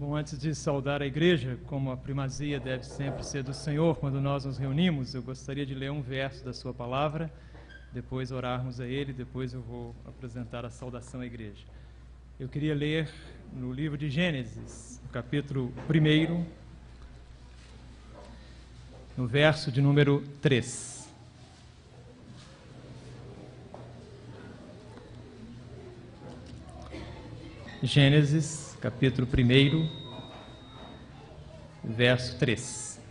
Bom, antes de saudar a igreja, como a primazia deve sempre ser do Senhor quando nós nos reunimos, eu gostaria de ler um verso da sua palavra, depois orarmos a ele, depois eu vou apresentar a saudação à igreja. Eu queria ler no livro de Gênesis, no capítulo 1, no verso de número 3. Gênesis, capítulo 1, verso 3.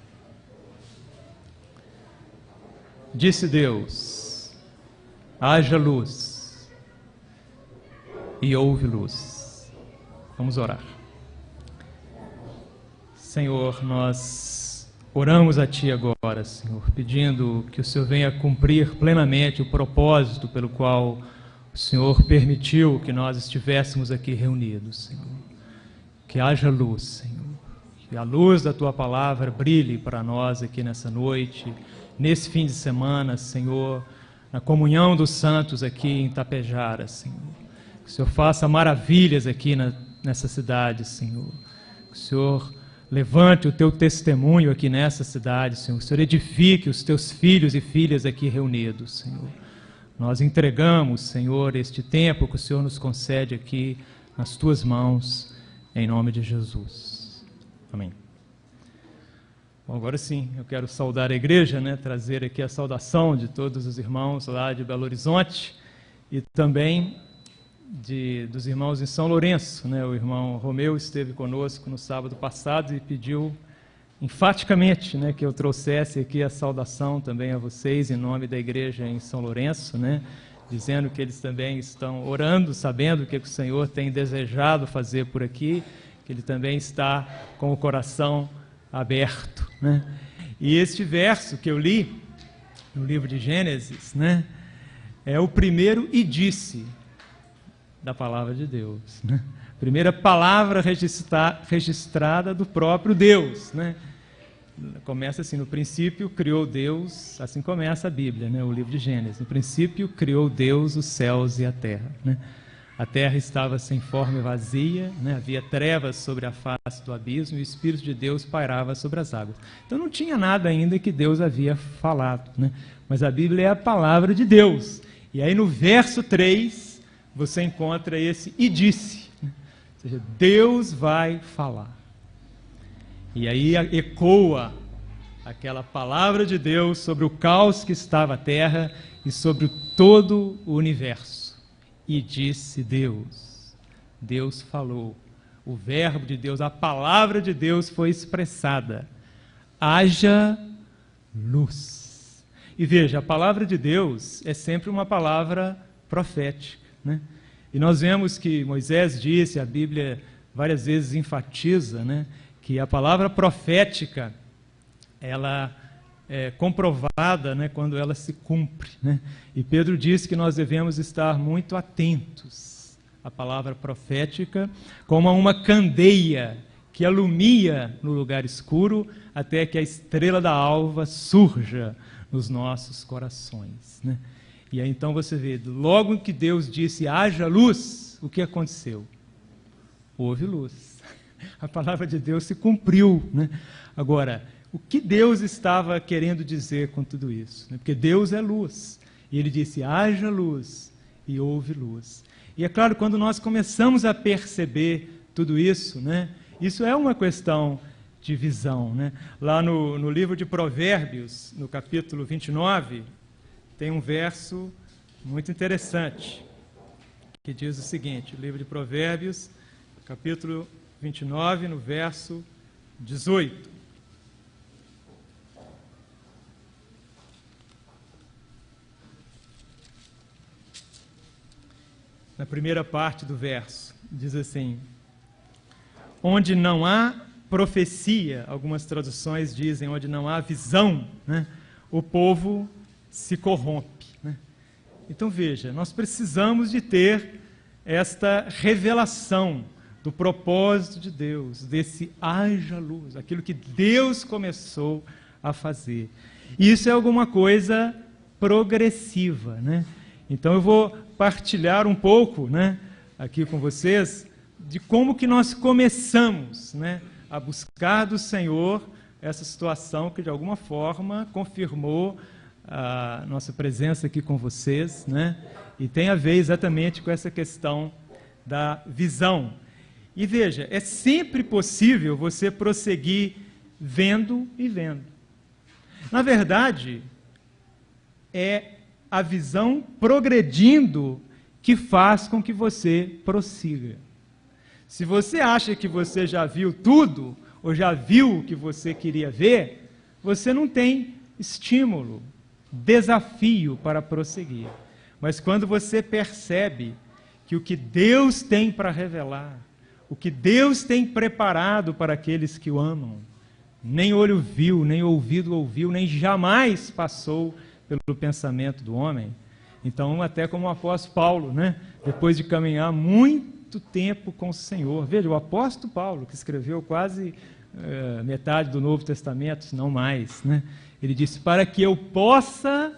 Disse Deus: haja luz, e houve luz. Vamos orar. Senhor, nós oramos a Ti agora, Senhor, pedindo que o Senhor venha cumprir plenamente o propósito pelo qual o Senhor permitiu que nós estivéssemos aqui reunidos, Senhor. Que haja luz, Senhor. Que a luz da Tua palavra brilhe para nós aqui nessa noite, nesse fim de semana, Senhor, na comunhão dos santos aqui em Tapejara, Senhor. Que o Senhor faça maravilhas aqui nessa cidade, Senhor. Que o Senhor levante o Teu testemunho aqui nessa cidade, Senhor. Que o Senhor edifique os Teus filhos e filhas aqui reunidos, Senhor. Nós entregamos, Senhor, este tempo que o Senhor nos concede aqui nas Tuas mãos, em nome de Jesus. Amém. Bom, agora sim, eu quero saudar a igreja, trazer aqui a saudação de todos os irmãos lá de Belo Horizonte e também dos irmãos em São Lourenço. O irmão Romeu esteve conosco no sábado passado e pediu enfaticamente que eu trouxesse aqui a saudação também a vocês em nome da igreja em São Lourenço, dizendo que eles também estão orando, sabendo o que o Senhor tem desejado fazer por aqui, que Ele também está com o coração aberto. E este verso que eu li no livro de Gênesis, é o primeiro "e disse" da palavra de Deus. Primeira palavra registrada do próprio Deus. Começa assim: no princípio criou Deus, assim começa a Bíblia, o livro de Gênesis. No princípio criou Deus os céus e a terra. A terra estava sem forma e vazia, havia trevas sobre a face do abismo e o Espírito de Deus pairava sobre as águas. Então não tinha nada ainda que Deus havia falado, mas a Bíblia é a palavra de Deus. E aí no verso 3 você encontra esse "e disse", ou seja, Deus vai falar. E aí ecoa aquela palavra de Deus sobre o caos que estava a terra e sobre todo o universo. E disse Deus. Deus falou. O verbo de Deus, a palavra de Deus foi expressada. Haja luz. E veja, a palavra de Deus é sempre uma palavra profética. E nós vemos que Moisés disse, a Bíblia várias vezes enfatiza, que a palavra profética, ela é comprovada quando ela se cumpre. E Pedro disse que nós devemos estar muito atentos à palavra profética, como a uma candeia que alumia no lugar escuro até que a estrela da alva surja nos nossos corações. E aí então você vê, logo que Deus disse haja luz, o que aconteceu? Houve luz. A palavra de Deus se cumpriu. Agora, o que Deus estava querendo dizer com tudo isso? Porque Deus é luz. E Ele disse, haja luz, e houve luz. E é claro, quando nós começamos a perceber tudo isso, isso é uma questão de visão. Lá no livro de Provérbios, no capítulo 29, tem um verso muito interessante, que diz o seguinte, o livro de Provérbios, capítulo 29, no verso 18. Na primeira parte do verso, diz assim: onde não há profecia, algumas traduções dizem, onde não há visão, o povo se corrompe. Então veja, nós precisamos de ter esta revelação do propósito de Deus, desse haja luz, aquilo que Deus começou a fazer. E isso é alguma coisa progressiva. Então eu vou partilhar um pouco aqui com vocês de como que nós começamos, né, a buscar do Senhor essa situação que de alguma forma confirmou a nossa presença aqui com vocês, né, e tem a ver exatamente com essa questão da visão. E veja, é sempre possível você prosseguir vendo e vendo. Na verdade, é a visão progredindo que faz com que você prossiga. Se você acha que você já viu tudo, ou já viu o que você queria ver, você não tem estímulo, desafio para prosseguir. Mas quando você percebe que o que Deus tem para revelar, o que Deus tem preparado para aqueles que o amam, nem olho viu, nem ouvido ouviu, nem jamais passou pelo pensamento do homem. Então, até como o apóstolo Paulo, né, depois de caminhar muito tempo com o Senhor, veja, o apóstolo Paulo, que escreveu quase metade do Novo Testamento, se não mais, né, ele disse, para que eu possa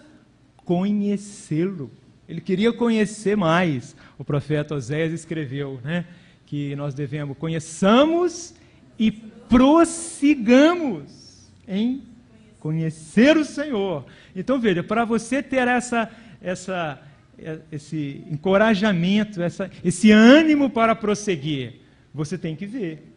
conhecê-lo. Ele queria conhecer mais. O profeta Oséias escreveu, né, que nós devemos conheçamos e prossigamos em conhecer o Senhor. Então, veja, para você ter esse encorajamento, esse ânimo para prosseguir, você tem que ver.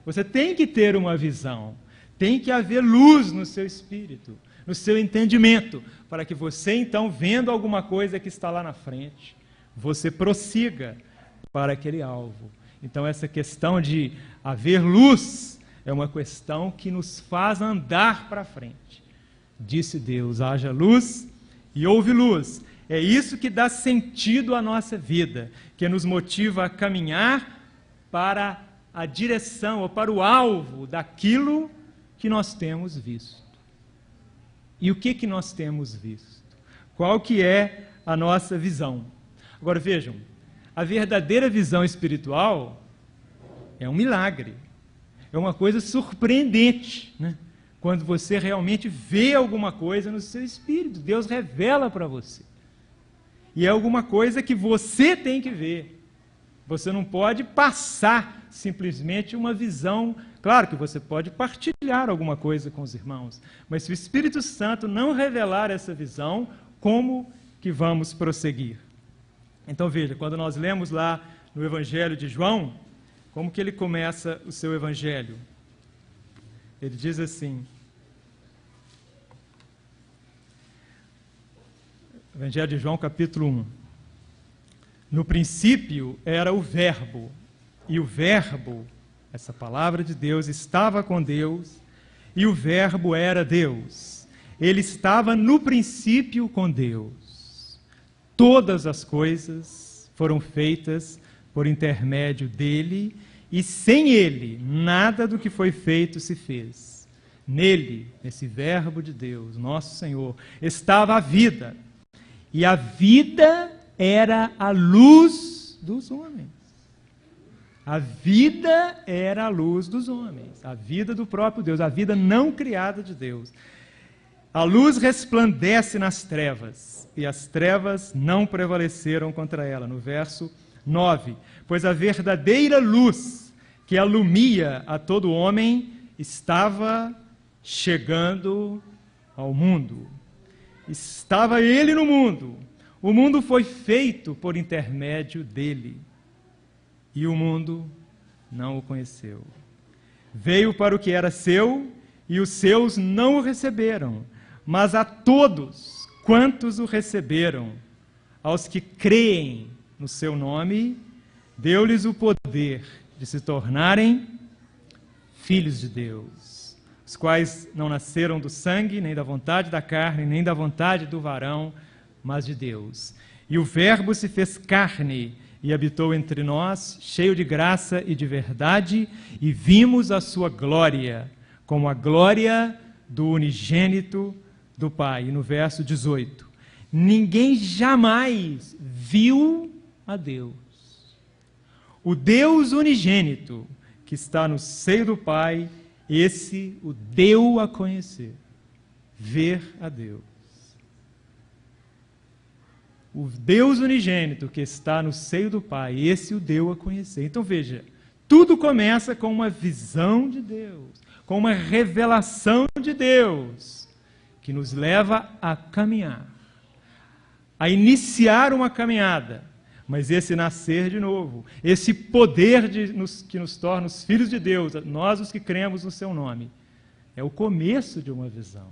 Você tem que ter uma visão. Tem que haver luz no seu espírito, no seu entendimento, para que você, então, vendo alguma coisa que está lá na frente, você prossiga para aquele alvo. Então, essa questão de haver luz é uma questão que nos faz andar para frente. Disse Deus, haja luz e houve luz. É isso que dá sentido à nossa vida, que nos motiva a caminhar para a direção ou para o alvo daquilo que nós temos visto. E o que nós temos visto? Qual que é a nossa visão? Agora vejam, a verdadeira visão espiritual é um milagre, é uma coisa surpreendente, né? Quando você realmente vê alguma coisa no seu espírito, Deus revela para você. E é alguma coisa que você tem que ver. Você não pode passar simplesmente uma visão. Claro que você pode partilhar alguma coisa com os irmãos, mas se o Espírito Santo não revelar essa visão, como que vamos prosseguir? Então veja, quando nós lemos lá no Evangelho de João, como que ele começa o seu Evangelho? Ele diz assim, Evangelho de João, capítulo 1. No princípio era o Verbo, e o Verbo, essa palavra de Deus, estava com Deus, e o Verbo era Deus. Ele estava no princípio com Deus. Todas as coisas foram feitas por intermédio dele, e sem ele, nada do que foi feito se fez. Nele, nesse Verbo de Deus, nosso Senhor, estava a vida, e a vida era a luz dos homens. A vida era a luz dos homens, a vida do próprio Deus, a vida não criada de Deus. A luz resplandece nas trevas, e as trevas não prevaleceram contra ela. No verso 9, pois a verdadeira luz que alumia a todo homem estava chegando ao mundo. Estava ele no mundo. O mundo foi feito por intermédio dele, e o mundo não o conheceu. Veio para o que era seu, e os seus não o receberam, mas a todos quantos o receberam, aos que creem no seu nome, deu-lhes o poder de se tornarem filhos de Deus, os quais não nasceram do sangue, nem da vontade da carne, nem da vontade do varão, mas de Deus. E o Verbo se fez carne e habitou entre nós, cheio de graça e de verdade, e vimos a sua glória, como a glória do unigênito do Pai. E no verso 18, ninguém jamais viu a Deus. O Deus unigênito, que está no seio do Pai, esse o deu a conhecer, ver a Deus. o Deus unigênito que está no seio do Pai, esse o deu a conhecer. Então veja, tudo começa com uma visão de Deus, com uma revelação de Deus, que nos leva a caminhar, a iniciar uma caminhada. Mas esse nascer de novo, esse poder que nos torna os filhos de Deus, nós os que cremos no seu nome, é o começo de uma visão.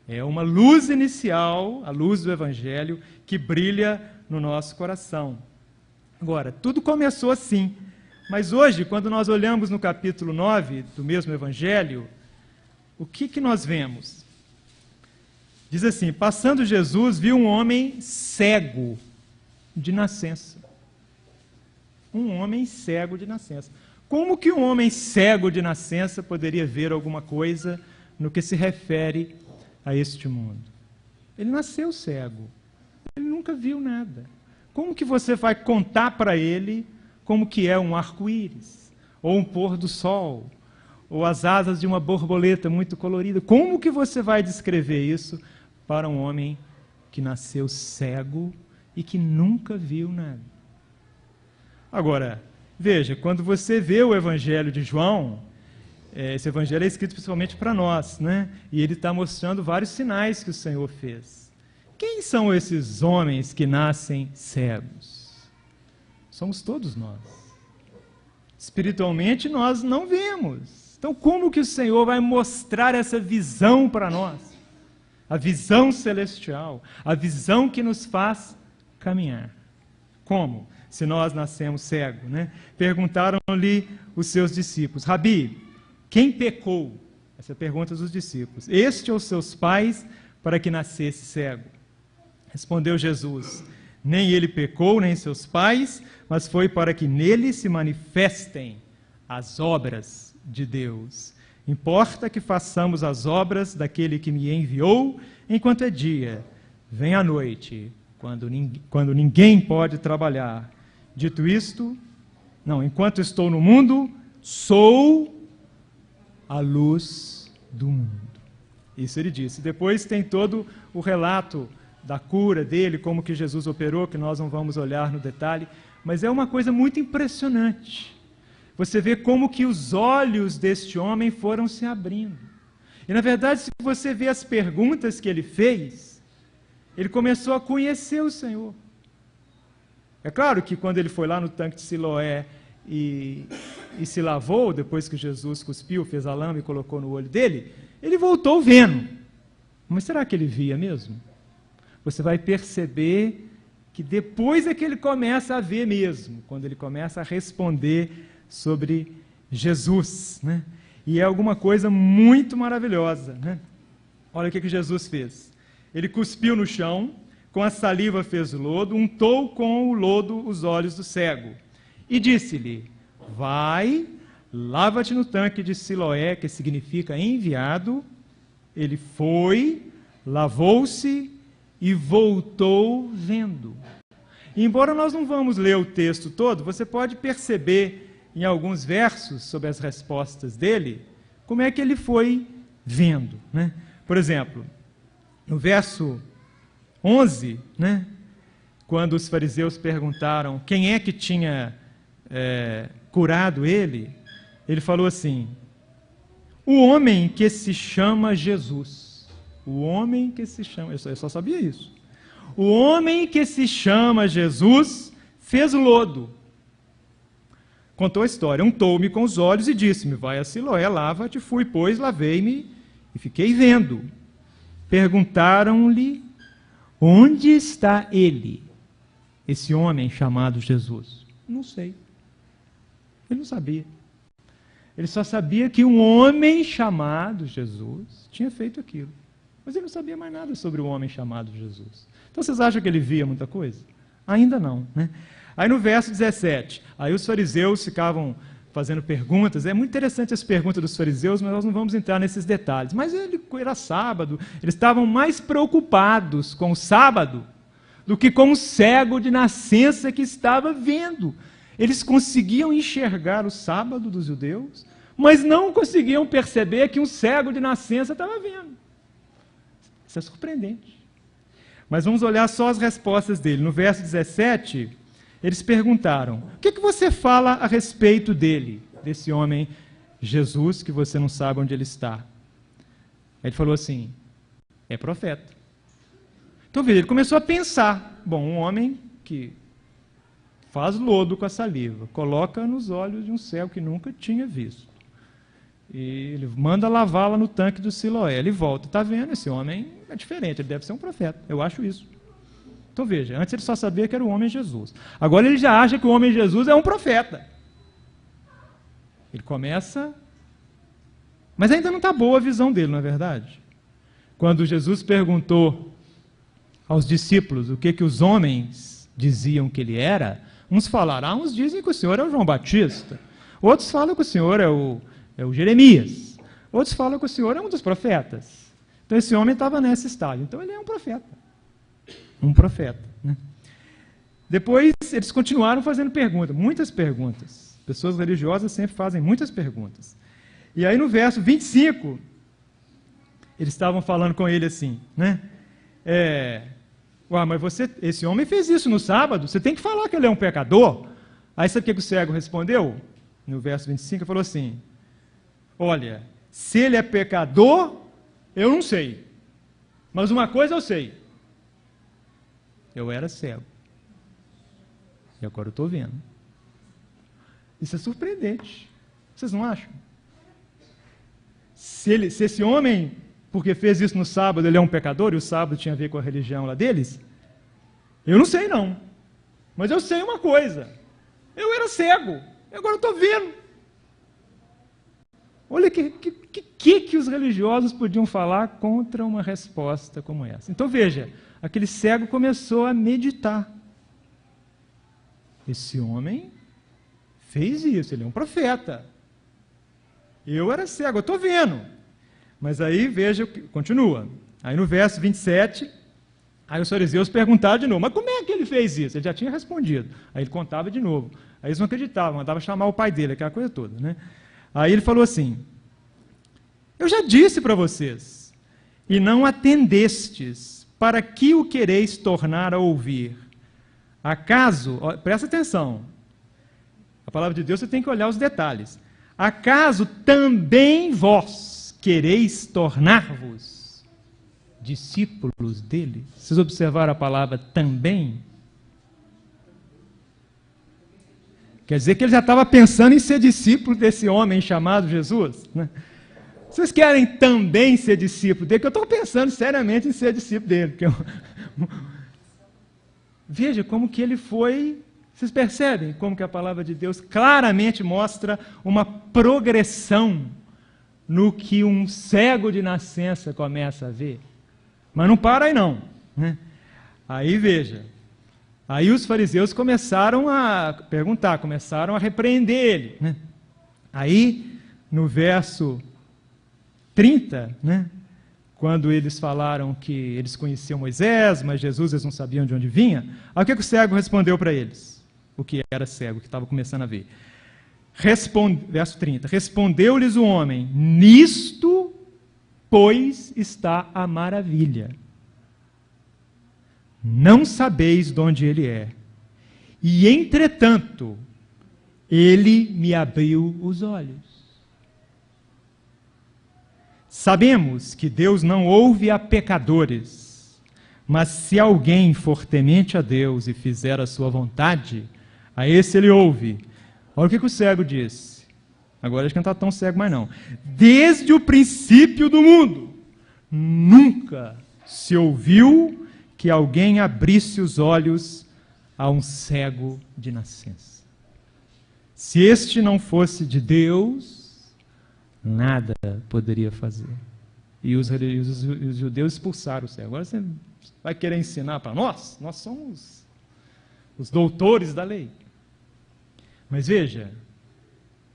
É uma luz inicial, a luz do Evangelho, que brilha no nosso coração. Agora, tudo começou assim. Mas hoje, quando nós olhamos no capítulo 9 do mesmo Evangelho, o que nós vemos? Diz assim: passando Jesus, viu um homem cego de nascença. Um homem cego de nascença. Como que um homem cego de nascença poderia ver alguma coisa no que se refere a este mundo? Ele nasceu cego. Ele nunca viu nada. Como que você vai contar para ele como que é um arco-íris, ou um pôr do sol, ou as asas de uma borboleta muito colorida? Como que você vai descrever isso para um homem que nasceu cego e que nunca viu nada? Agora, veja, quando você vê o Evangelho de João, esse Evangelho é escrito principalmente para nós, né? E ele está mostrando vários sinais que o Senhor fez. Quem são esses homens que nascem cegos? Somos todos nós. Espiritualmente, nós não vemos. Então, como que o Senhor vai mostrar essa visão para nós? A visão celestial, a visão que nos faz caminhar. Como? Se nós nascemos cegos, né? Perguntaram-lhe os seus discípulos: Rabi, quem pecou? Essa é a pergunta dos discípulos. Este ou seus pais, para que nascesse cego? Respondeu Jesus: nem ele pecou, nem seus pais, mas foi para que nele se manifestem as obras de Deus. Importa que façamos as obras daquele que me enviou enquanto é dia. Vem a noite, quando ninguém pode trabalhar. Dito isto, enquanto estou no mundo, sou a luz do mundo. Isso ele disse. Depois tem todo o relato da cura dele, como que Jesus operou, que nós não vamos olhar no detalhe, mas é uma coisa muito impressionante. Você vê como que os olhos deste homem foram se abrindo. E, na verdade, se você vê as perguntas que ele fez, ele começou a conhecer o Senhor. É claro que quando ele foi lá no tanque de Siloé e se lavou, depois que Jesus cuspiu, fez a lama e colocou no olho dele, ele voltou vendo. Mas será que ele via mesmo? Você vai perceber que depois é que ele começa a ver mesmo, quando ele começa a responder sobre Jesus, né? E é alguma coisa muito maravilhosa, né? Olha o que Jesus fez. Ele cuspiu no chão, com a saliva fez lodo, untou com o lodo os olhos do cego e disse-lhe: vai, lava-te no tanque de Siloé, que significa enviado. Ele foi, lavou-se e voltou vendo. E embora nós não vamos ler o texto todo, você pode perceber em alguns versos sobre as respostas dele, como é que ele foi vendo, né? Por exemplo, no verso 11, né, quando os fariseus perguntaram quem é que tinha curado ele, ele falou assim: o homem que se chama Jesus. O homem que se chama... Eu só sabia isso. O homem que se chama Jesus fez lodo. Contou a história. Untou-me com os olhos e disse-me: vai a Siloé, lava-te. Fui, pois, lavei-me e fiquei vendo. Perguntaram-lhe: onde está ele, esse homem chamado Jesus? Não sei. Ele não sabia. Ele só sabia que um homem chamado Jesus tinha feito aquilo. Mas ele não sabia mais nada sobre o homem chamado Jesus. Então vocês acham que ele via muita coisa? Ainda não, né? Aí no verso 17, aí os fariseus ficavam fazendo perguntas. É muito interessante as perguntas dos fariseus, mas nós não vamos entrar nesses detalhes. Mas era sábado, eles estavam mais preocupados com o sábado do que com o cego de nascença que estava vendo. Eles conseguiam enxergar o sábado dos judeus, mas não conseguiam perceber que um cego de nascença estava vendo. Isso é surpreendente. Mas vamos olhar só as respostas dele. No verso 17, eles perguntaram: o que você fala a respeito dele, desse homem Jesus, que você não sabe onde ele está? Aí ele falou assim: é profeta. Então, veja, ele começou a pensar: bom, um homem que faz lodo com a saliva, coloca nos olhos de um cego que nunca tinha visto, e ele manda lavá-la no tanque do Siloé, ele volta, está vendo, esse homem é diferente, ele deve ser um profeta, eu acho isso. Então veja, antes ele só sabia que era o homem Jesus, agora ele já acha que o homem Jesus é um profeta. Ele começa, mas ainda não está boa a visão dele, não é verdade? Quando Jesus perguntou aos discípulos o que os homens diziam que ele era, uns falaram, uns dizem que o Senhor é o João Batista, outros falam que o Senhor é o Jeremias, outros falam que o Senhor é um dos profetas. Então esse homem estava nesse estágio, então ele é um profeta. Um profeta. Né? Depois eles continuaram fazendo perguntas, muitas perguntas. Pessoas religiosas sempre fazem muitas perguntas. E aí no verso 25, eles estavam falando com ele assim, né? Mas esse homem fez isso no sábado, você tem que falar que ele é um pecador. Aí sabe o que o cego respondeu? No verso 25, ele falou assim: olha, se ele é pecador, eu não sei. Mas uma coisa eu sei. Eu era cego. E agora eu estou vendo. Isso é surpreendente. Vocês não acham? Se esse homem, porque fez isso no sábado, ele é um pecador, e o sábado tinha a ver com a religião lá deles, eu não sei não. Mas eu sei uma coisa. Eu era cego. E agora eu estou vendo. Olha o que os religiosos podiam falar contra uma resposta como essa. Então veja, aquele cego começou a meditar. Esse homem fez isso, ele é um profeta. Eu era cego, eu estou vendo. Mas aí veja, continua. Aí no verso 27, aí os fariseus perguntaram de novo: mas como é que ele fez isso? Ele já tinha respondido. Aí ele contava de novo. Aí eles não acreditavam, mandava chamar o pai dele, aquela coisa toda, né? Aí ele falou assim: eu já disse para vocês, e não atendestes, para que o quereis tornar a ouvir? Acaso, presta atenção, a palavra de Deus você tem que olhar os detalhes. Acaso também vós quereis tornar-vos discípulos dele? Vocês observaram a palavra também? Quer dizer que ele já estava pensando em ser discípulo desse homem chamado Jesus, né? Vocês querem também ser discípulo dele? Porque eu estou pensando seriamente em ser discípulo dele. Veja como que ele foi. Vocês percebem como que a palavra de Deus claramente mostra uma progressão no que um cego de nascença começa a ver? Mas não para aí não, né? Aí veja. Aí os fariseus começaram a perguntar, começaram a repreender ele, né? Aí, no verso 30, né, quando eles falaram que eles conheciam Moisés, mas Jesus eles não sabiam de onde vinha, aí o que o cego respondeu para eles? O que era cego, que estava começando a ver. Verso 30, respondeu-lhes o homem: nisto, pois, está a maravilha. Não sabeis de onde ele é. E, entretanto, ele me abriu os olhos. Sabemos que Deus não ouve a pecadores, mas se alguém for temente a Deus e fizer a sua vontade, a esse ele ouve. Olha o que o cego disse. Agora acho que não está tão cego mais não. Desde o princípio do mundo, nunca se ouviu que alguém abrisse os olhos a um cego de nascença. Se este não fosse de Deus, nada poderia fazer. E os judeus expulsaram o cego. Agora você vai querer ensinar para nós? Nós somos os doutores da lei. Mas veja,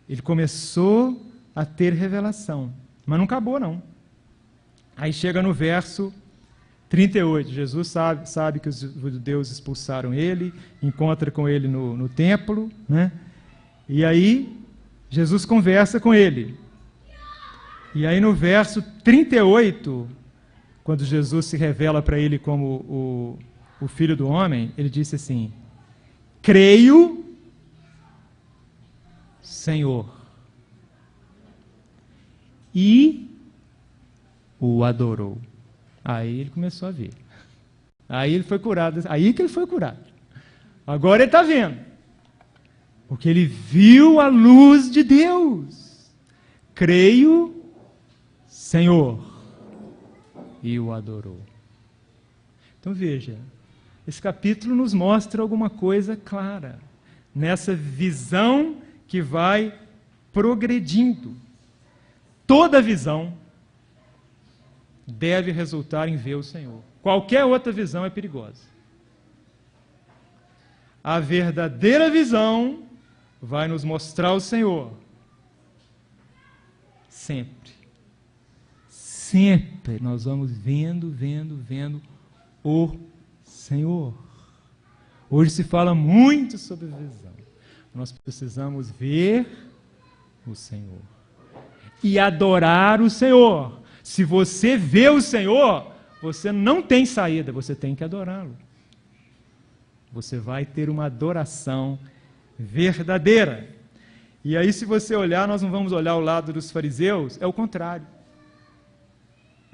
ele começou a ter revelação, mas não acabou não. Aí chega no verso 38, Jesus sabe que os judeus expulsaram ele, encontra com ele no templo, né? E aí Jesus conversa com ele. E aí no verso 38, quando Jesus se revela para ele como o Filho do Homem, ele disse assim: creio, Senhor, e o adorou. Aí ele começou a ver. Aí ele foi curado. Aí que ele foi curado. Agora ele está vendo. Porque ele viu a luz de Deus. Creio, Senhor, e o adorou. Então veja, esse capítulo nos mostra alguma coisa clara, nessa visão que vai progredindo. Toda visão deve resultar em ver o Senhor. Qualquer outra visão é perigosa. A verdadeira visão vai nos mostrar o Senhor. Sempre. Sempre nós vamos vendo o Senhor. Hoje se fala muito sobre visão. Nós precisamos ver o Senhor e adorar o Senhor. Se você vê o Senhor, você não tem saída, você tem que adorá-lo. Você vai ter uma adoração verdadeira. E aí, se você olhar, nós não vamos olhar o lado dos fariseus, é o contrário.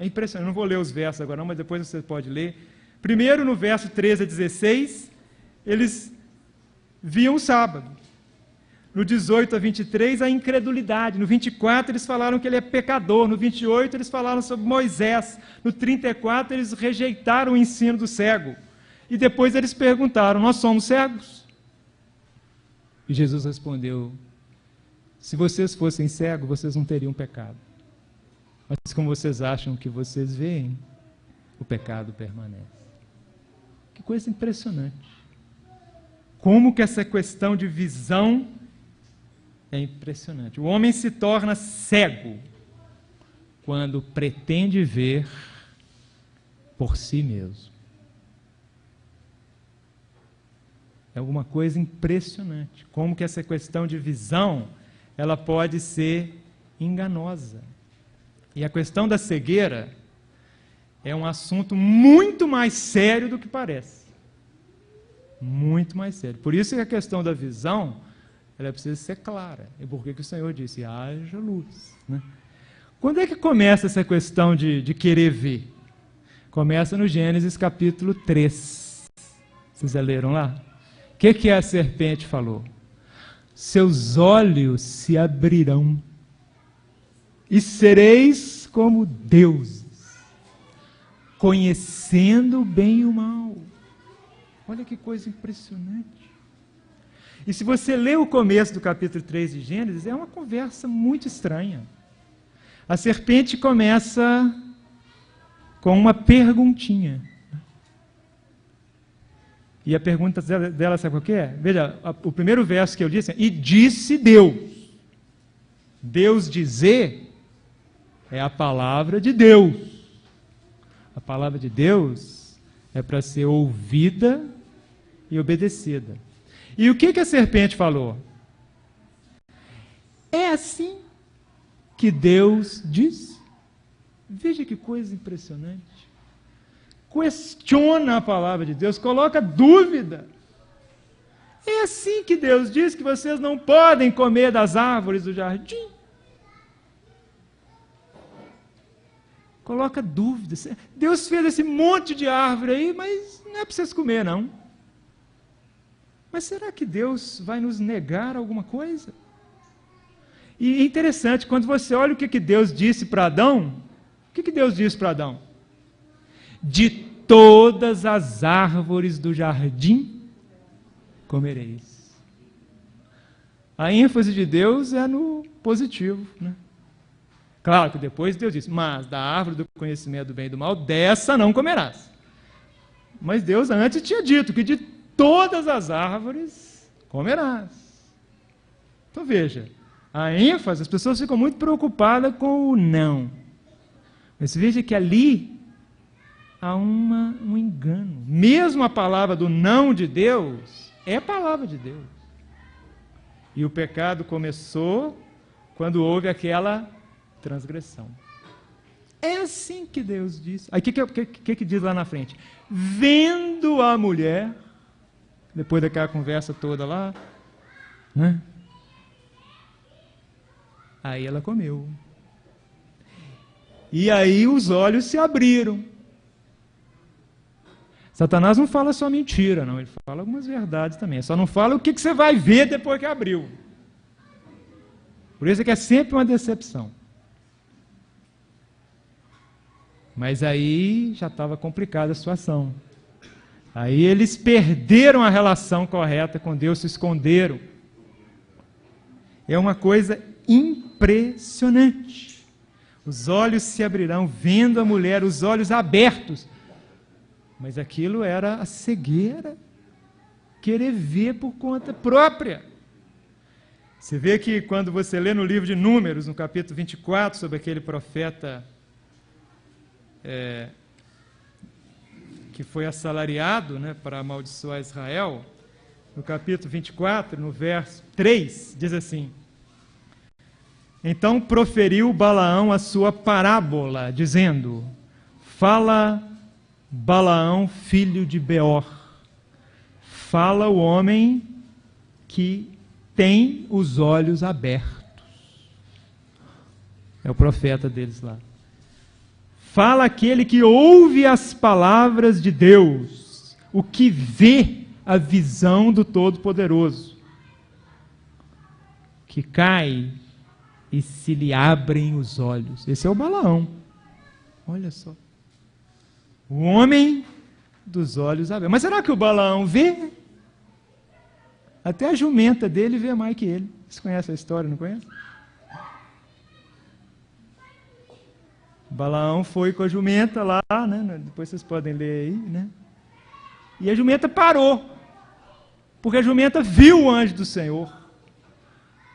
É impressionante, eu não vou ler os versos agora não, mas depois você pode ler. Primeiro, no verso 13 a 16, eles viam o sábado. No 18 a 23, a incredulidade. No 24, eles falaram que ele é pecador. No 28, eles falaram sobre Moisés. No 34, eles rejeitaram o ensino do cego. E depois eles perguntaram: nós somos cegos? E Jesus respondeu: se vocês fossem cegos, vocês não teriam pecado. Mas como vocês acham que vocês veem, o pecado permanece. Que coisa impressionante. Como que essa questão de visão é impressionante. O homem se torna cego quando pretende ver por si mesmo. É alguma coisa impressionante. Como que essa questão de visão, ela pode ser enganosa. E a questão da cegueira é um assunto muito mais sério do que parece. Muito mais sério. Por isso que a questão da visão, ela precisa ser clara. E por que o Senhor disse: haja luz. Né? Quando é que começa essa questão de querer ver? Começa no Gênesis capítulo 3. Vocês já leram lá? O que a serpente falou? Seus olhos se abrirão e sereis como deuses, conhecendo o bem e o mal. Olha que coisa impressionante. E se você lê o começo do capítulo 3 de Gênesis, é uma conversa muito estranha. A serpente começa com uma perguntinha. E a pergunta dela, sabe qual que é? Veja, o primeiro verso que eu disse é: e disse Deus. Deus dizer é a palavra de Deus. A palavra de Deus é para ser ouvida e obedecida. E o que a serpente falou? É assim que Deus diz. Veja que coisa impressionante. Questiona a palavra de Deus, coloca dúvida. É assim que Deus diz que vocês não podem comer das árvores do jardim. Coloca dúvida. Deus fez esse monte de árvore aí, mas não é para vocês comer, não. Mas será que Deus vai nos negar alguma coisa? E é interessante, quando você olha o que Deus disse para Adão, o que Deus disse para Adão? De todas as árvores do jardim comereis. A ênfase de Deus é no positivo, né? Claro que depois Deus disse: mas da árvore do conhecimento do bem e do mal, dessa não comerás. Mas Deus antes tinha dito que de todas as árvores comerás. Então veja, a ênfase, as pessoas ficam muito preocupadas com o não. Mas veja que ali há um engano. Mesmo a palavra do não de Deus é a palavra de Deus. E o pecado começou quando houve aquela transgressão. É assim que Deus diz. Aí o que diz lá na frente? Vendo a mulher, depois daquela conversa toda lá, né? Aí ela comeu. E aí os olhos se abriram. Satanás não fala só mentira, não. Ele fala algumas verdades também. Só não fala o que você vai ver depois que abriu. Por isso é que é sempre uma decepção. Mas aí já estava complicada a situação. Aí eles perderam a relação correta com Deus, se esconderam. É uma coisa impressionante. Os olhos se abrirão, vendo a mulher, os olhos abertos. Mas aquilo era a cegueira, querer ver por conta própria. Você vê que quando você lê no livro de Números, no capítulo 24, sobre aquele profeta que foi assalariado, né, para amaldiçoar Israel, no capítulo 24, no verso 3, diz assim: então proferiu Balaão a sua parábola, dizendo: fala Balaão, filho de Beor, fala o homem que tem os olhos abertos. É o profeta deles lá. Fala aquele que ouve as palavras de Deus, o que vê a visão do Todo-Poderoso, que cai e se lhe abrem os olhos. Esse é o Balaão. Olha só. O homem dos olhos abertos. Mas será que o Balaão vê? Até a jumenta dele vê mais que ele. Você conhece a história, não conhece? Balaão foi com a jumenta lá, né? Depois vocês podem ler aí, né? E a jumenta parou, porque a jumenta viu o anjo do Senhor.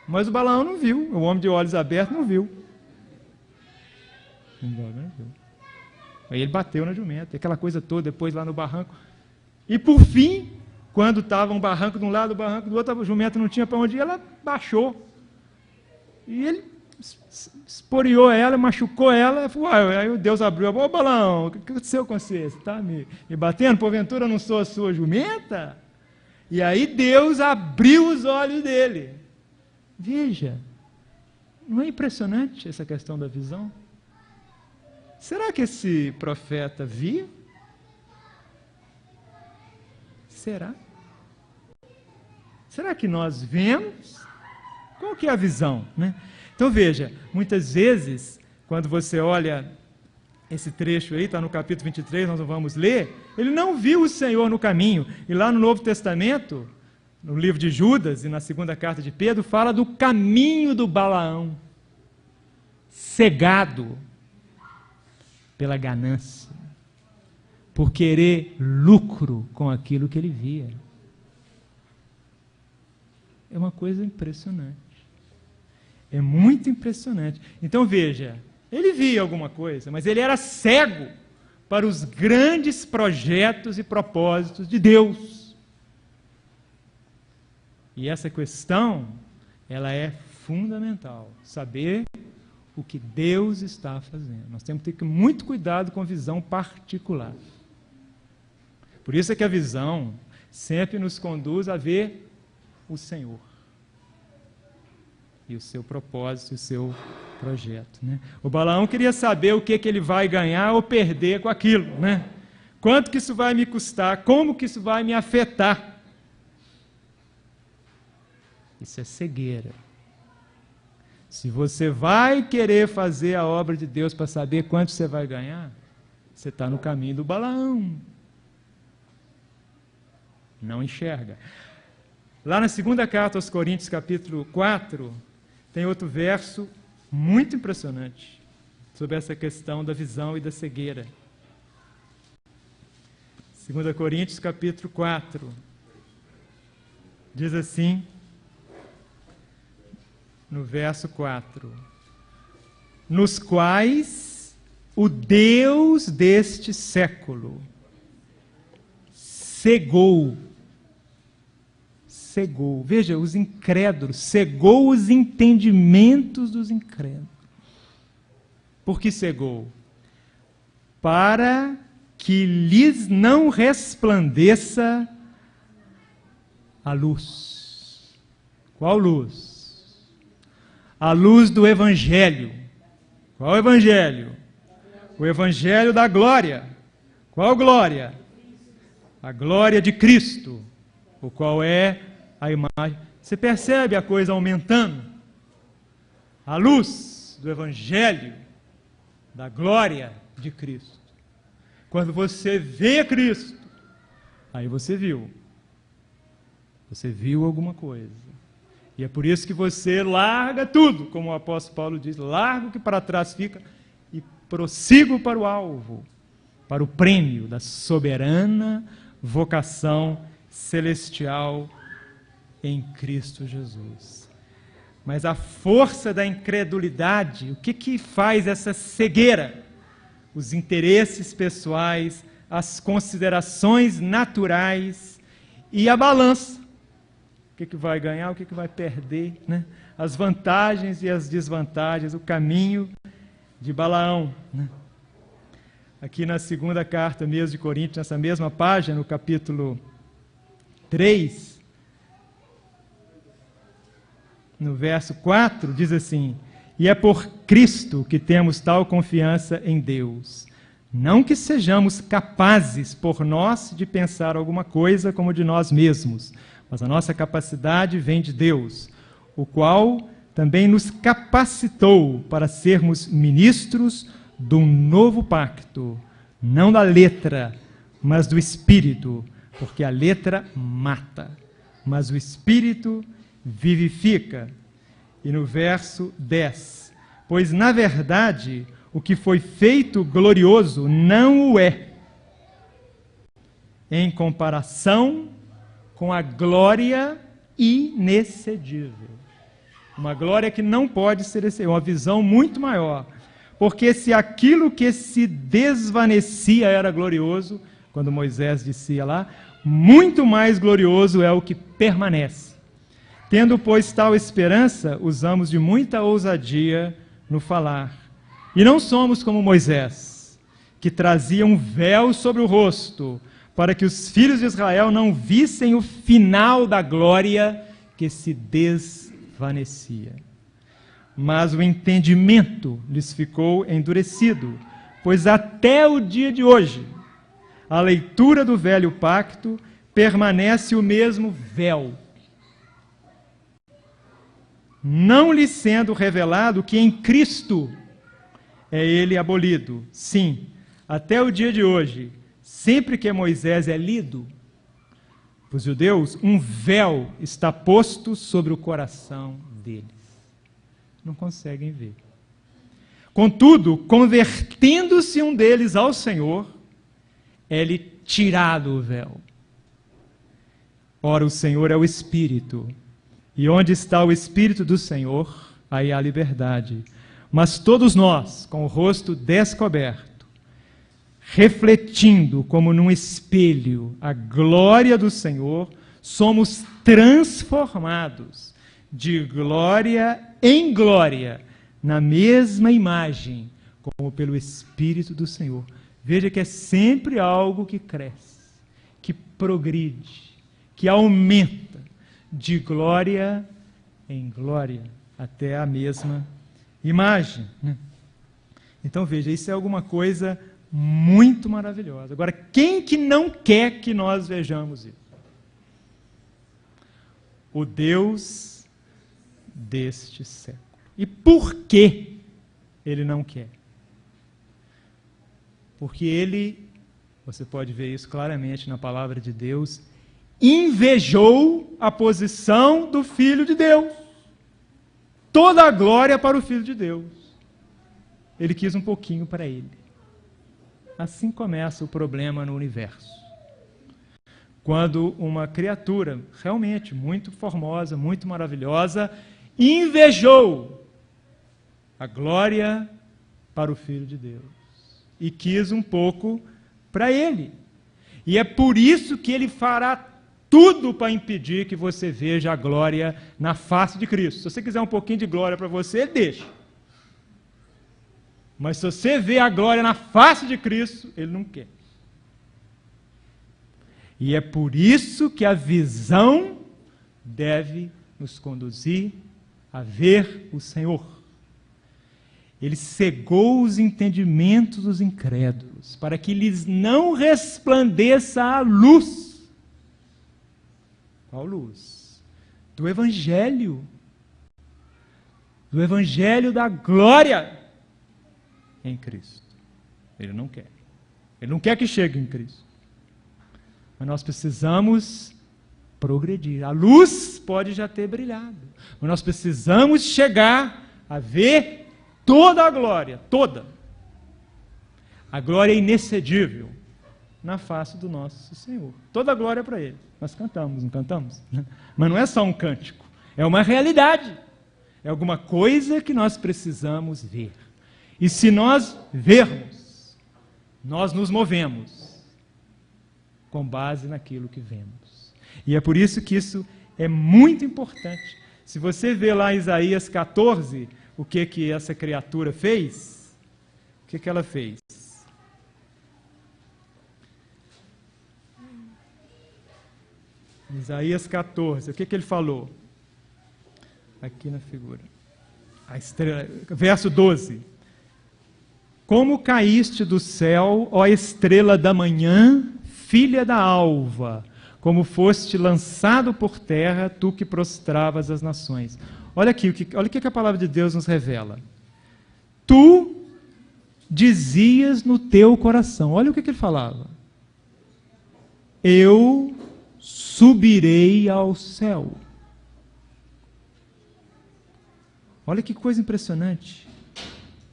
Mas o Balaão não viu, o homem de olhos abertos não viu. Aí ele bateu na jumenta, aquela coisa toda, depois lá no barranco. E por fim, quando estava um barranco de um lado, um barranco do outro, a jumenta não tinha para onde ir, ela baixou. E ele esporeou ela, machucou ela. Aí Deus abriu a boca: ô Balaão, o que aconteceu com você? Você está me batendo? Porventura não sou a sua jumenta? E aí Deus abriu os olhos dele. Veja, não é impressionante essa questão da visão? Será que esse profeta via? Será? Será que nós vemos? Qual que é a visão, né? Então veja, muitas vezes, quando você olha esse trecho aí, está no capítulo 23, nós não vamos ler, ele não viu o Senhor no caminho. E lá no Novo Testamento, no livro de Judas e na segunda carta de Pedro, fala do caminho do Balaão, cegado pela ganância, por querer lucro com aquilo que ele via. É uma coisa impressionante. É muito impressionante. Então veja, ele via alguma coisa, mas ele era cego para os grandes projetos e propósitos de Deus. E essa questão, ela é fundamental, saber o que Deus está fazendo. Nós temos que ter muito cuidado com a visão particular. Por isso é que a visão sempre nos conduz a ver o Senhor e o seu propósito, o seu projeto, né? O Balaão queria saber o que ele vai ganhar ou perder com aquilo, né? Quanto que isso vai me custar? Como que isso vai me afetar? Isso é cegueira. Se você vai querer fazer a obra de Deus para saber quanto você vai ganhar, você está no caminho do Balaão. Não enxerga. Lá na segunda carta aos Coríntios, capítulo 4, tem outro verso muito impressionante sobre essa questão da visão e da cegueira. 2 Coríntios, capítulo 4, diz assim, no verso 4: nos quais o Deus deste século cegou, veja, os incrédulos, cegou os entendimentos dos incrédulos. Por que cegou? para que lhes não resplandeça a luz. Qual luz? A luz do Evangelho. Qual Evangelho? O Evangelho da glória. Qual glória? A glória de Cristo, o qual é a imagem. Você percebe a coisa aumentando? A luz do Evangelho da glória de Cristo. Quando você vê Cristo, aí você viu. Você viu alguma coisa. E é por isso que você larga tudo, como o apóstolo Paulo diz, larga o que para trás fica e prossigo para o alvo, para o prêmio da soberana vocação celestial em Cristo Jesus. Mas a força da incredulidade, o que faz essa cegueira? Os interesses pessoais, as considerações naturais e a balança. O que vai ganhar, o que vai perder, né? As vantagens e as desvantagens, o caminho de Balaão, né? Aqui na segunda carta mesmo de Coríntios, nessa mesma página, no capítulo 3, no verso 4, diz assim: e é por Cristo que temos tal confiança em Deus. Não que sejamos capazes por nós de pensar alguma coisa como de nós mesmos, mas a nossa capacidade vem de Deus, o qual também nos capacitou para sermos ministros de um novo pacto, não da letra, mas do Espírito, porque a letra mata, mas o Espírito vivifica. E no verso 10, pois na verdade o que foi feito glorioso não o é, em comparação com a glória inexcedível. Uma glória que não pode ser excedida, uma visão muito maior. Porque se aquilo que se desvanecia era glorioso, quando Moisés dizia lá, muito mais glorioso é o que permanece. Tendo, pois, tal esperança, usamos de muita ousadia no falar. E não somos como Moisés, que trazia um véu sobre o rosto, para que os filhos de Israel não vissem o final da glória que se desvanecia. Mas o entendimento lhes ficou endurecido, pois até o dia de hoje, a leitura do velho pacto permanece o mesmo véu, não lhe sendo revelado que em Cristo é ele abolido. Sim, até o dia de hoje, sempre que Moisés é lido, para os judeus, um véu está posto sobre o coração deles. Não conseguem ver. Contudo, convertendo-se um deles ao Senhor, é-lhe tirado o véu. Ora, o Senhor é o Espírito, e onde está o Espírito do Senhor, aí há liberdade. Mas todos nós, com o rosto descoberto, refletindo como num espelho a glória do Senhor, somos transformados de glória em glória, na mesma imagem, como pelo Espírito do Senhor. Veja que é sempre algo que cresce, que progride, que aumenta de glória em glória, até a mesma imagem, né? Então veja, isso é alguma coisa muito maravilhosa. Agora, quem que não quer que nós vejamos isso? O Deus deste século. E por que ele não quer? Porque ele, você pode ver isso claramente na palavra de Deus, invejou a posição do Filho de Deus. Toda a glória para o Filho de Deus. Ele quis um pouquinho para ele. Assim começa o problema no universo. Quando uma criatura realmente muito formosa, muito maravilhosa, invejou a glória para o Filho de Deus e quis um pouco para ele. E é por isso que ele fará tudo para impedir que você veja a glória na face de Cristo. Se você quiser um pouquinho de glória para você, ele deixa. Mas se você vê a glória na face de Cristo, Ele não quer. E é por isso que a visão deve nos conduzir a ver o Senhor. Ele cegou os entendimentos dos incrédulos, para que lhes não resplandeça a luz. Qual luz? Do Evangelho. Do Evangelho da glória em Cristo. Ele não quer. Ele não quer que chegue em Cristo. Mas nós precisamos progredir. A luz pode já ter brilhado. Mas nós precisamos chegar a ver toda a glória, toda. A glória é inexcedível na face do nosso Senhor. Toda a glória é para Ele. Nós cantamos, não cantamos? Mas não é só um cântico. É uma realidade. É alguma coisa que nós precisamos ver. E se nós vermos, nós nos movemos com base naquilo que vemos. E é por isso que isso é muito importante. Se você vê lá em Isaías 14, o que essa criatura fez, o que ela fez? Isaías 14, o que ele falou? Aqui na figura. A estrela, verso 12. Como caíste do céu, ó estrela da manhã, filha da alva, como foste lançado por terra, tu que prostravas as nações. Olha aqui, olha o que a palavra de Deus nos revela. Tu dizias no teu coração, olha o que ele falava. Eu subirei ao céu. Olha que coisa impressionante.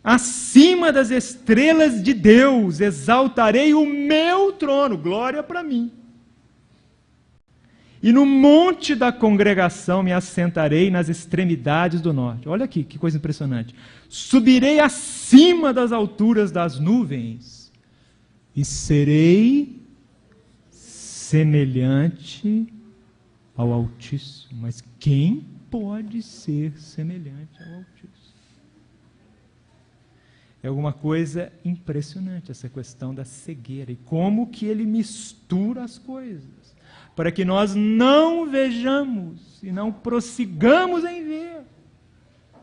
Acima das estrelas de Deus, exaltarei o meu trono, glória para mim. E no monte da congregação me assentarei nas extremidades do norte. Olha aqui, que coisa impressionante. Subirei acima das alturas das nuvens e serei semelhante ao Altíssimo. Mas quem pode ser semelhante ao Altíssimo? É alguma coisa impressionante essa questão da cegueira e como que ele mistura as coisas, para que nós não vejamos e não prossigamos em ver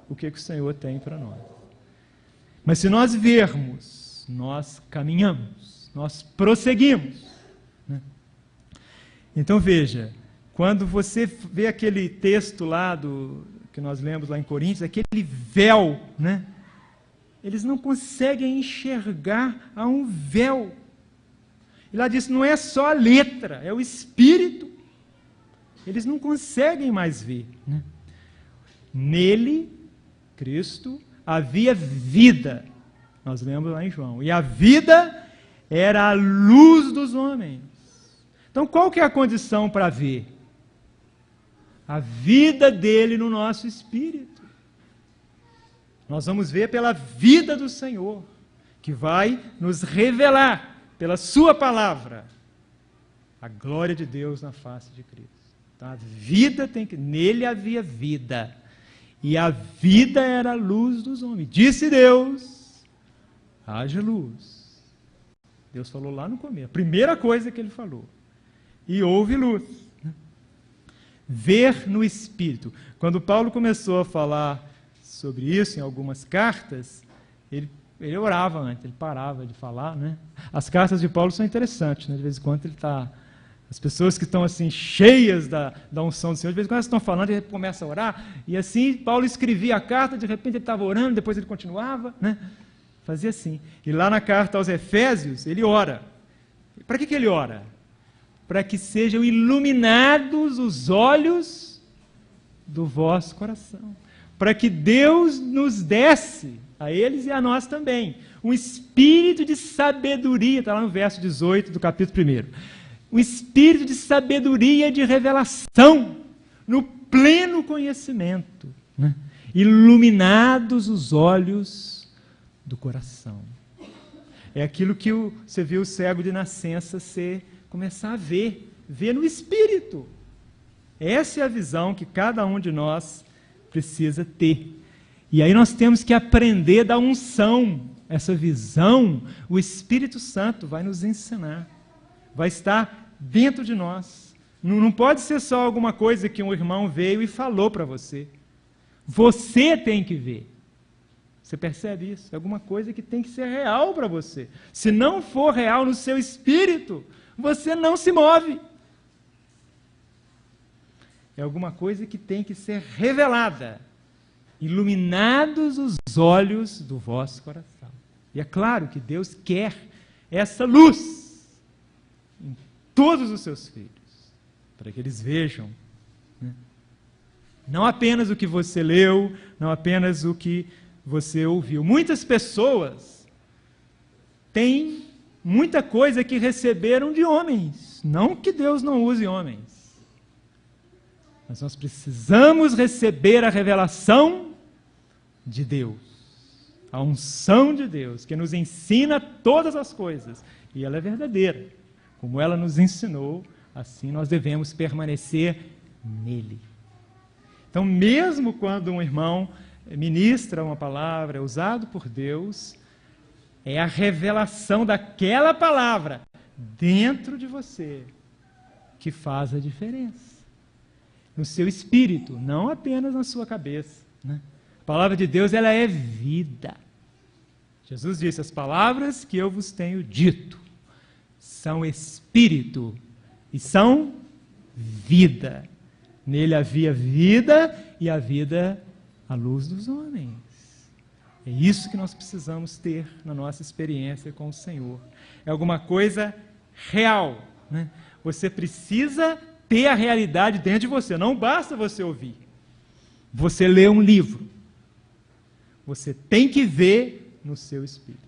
o que o Senhor tem para nós. Mas se nós vermos, nós caminhamos, nós prosseguimos, né? Então veja, quando você vê aquele texto lá que nós lemos lá em Coríntios, aquele véu, né? Eles não conseguem enxergar, há um véu. E lá diz, não é só a letra, é o espírito. Eles não conseguem mais ver, né? Nele, Cristo, havia vida. Nós lemos lá em João. E a vida era a luz dos homens. Então, qual que é a condição para ver? A vida dele no nosso espírito. Nós vamos ver pela vida do Senhor, que vai nos revelar, pela sua palavra, a glória de Deus na face de Cristo. Então, a vida nele havia vida, e a vida era a luz dos homens. Disse Deus, haja luz. Deus falou lá no começo, a primeira coisa que ele falou. E houve luz. Ver no Espírito. Quando Paulo começou a falar sobre isso em algumas cartas, ele orava antes, ele parava de falar, né? As cartas de Paulo são interessantes, né? De vez em quando ele está... As pessoas que estão assim, cheias da unção do Senhor, de vez em quando elas estão falando, ele começa a orar, e assim, Paulo escrevia a carta, de repente ele estava orando, depois ele continuava, né? Fazia assim. E lá na carta aos Efésios, ele ora. Para que ele ora? Para que sejam iluminados os olhos do vosso coração. Para que Deus nos desse, a eles e a nós também, um espírito de sabedoria, está lá no verso 18 do capítulo 1. Um espírito de sabedoria e de revelação, no pleno conhecimento, né? Iluminados os olhos do coração. É aquilo que você viu o cego de nascença começar a ver no espírito. Essa é a visão que cada um de nós precisa ter. E aí nós temos que aprender da unção. essa visão, o Espírito Santo vai nos ensinar, vai estar dentro de nós. Não pode ser só alguma coisa que um irmão veio e falou para você. Você tem que ver. Você percebe isso? É alguma coisa que tem que ser real para você. Se não for real no seu espírito, você não se move. É alguma coisa que tem que ser revelada. Iluminados os olhos do vosso coração. E é claro que Deus quer essa luz em todos os seus filhos, para que eles vejam, né? Não apenas o que você leu, não apenas o que você ouviu. Muitas pessoas têm muita coisa que receberam de homens. Não que Deus não use homens. Mas nós precisamos receber a revelação de Deus. A unção de Deus, que nos ensina todas as coisas. E ela é verdadeira. Como ela nos ensinou, assim nós devemos permanecer nele. Então, mesmo quando um irmão ministra uma palavra, é usado por Deus, é a revelação daquela palavra dentro de você que faz a diferença. No seu espírito, não apenas na sua cabeça, né? A palavra de Deus, ela é vida. Jesus disse, as palavras que eu vos tenho dito são espírito e são vida. Nele havia vida e a vida à luz dos homens. É isso que nós precisamos ter na nossa experiência com o Senhor. É alguma coisa real, né? Você precisa ter a realidade dentro de você. Não basta você ouvir. Você lê um livro. Você tem que ver no seu espírito.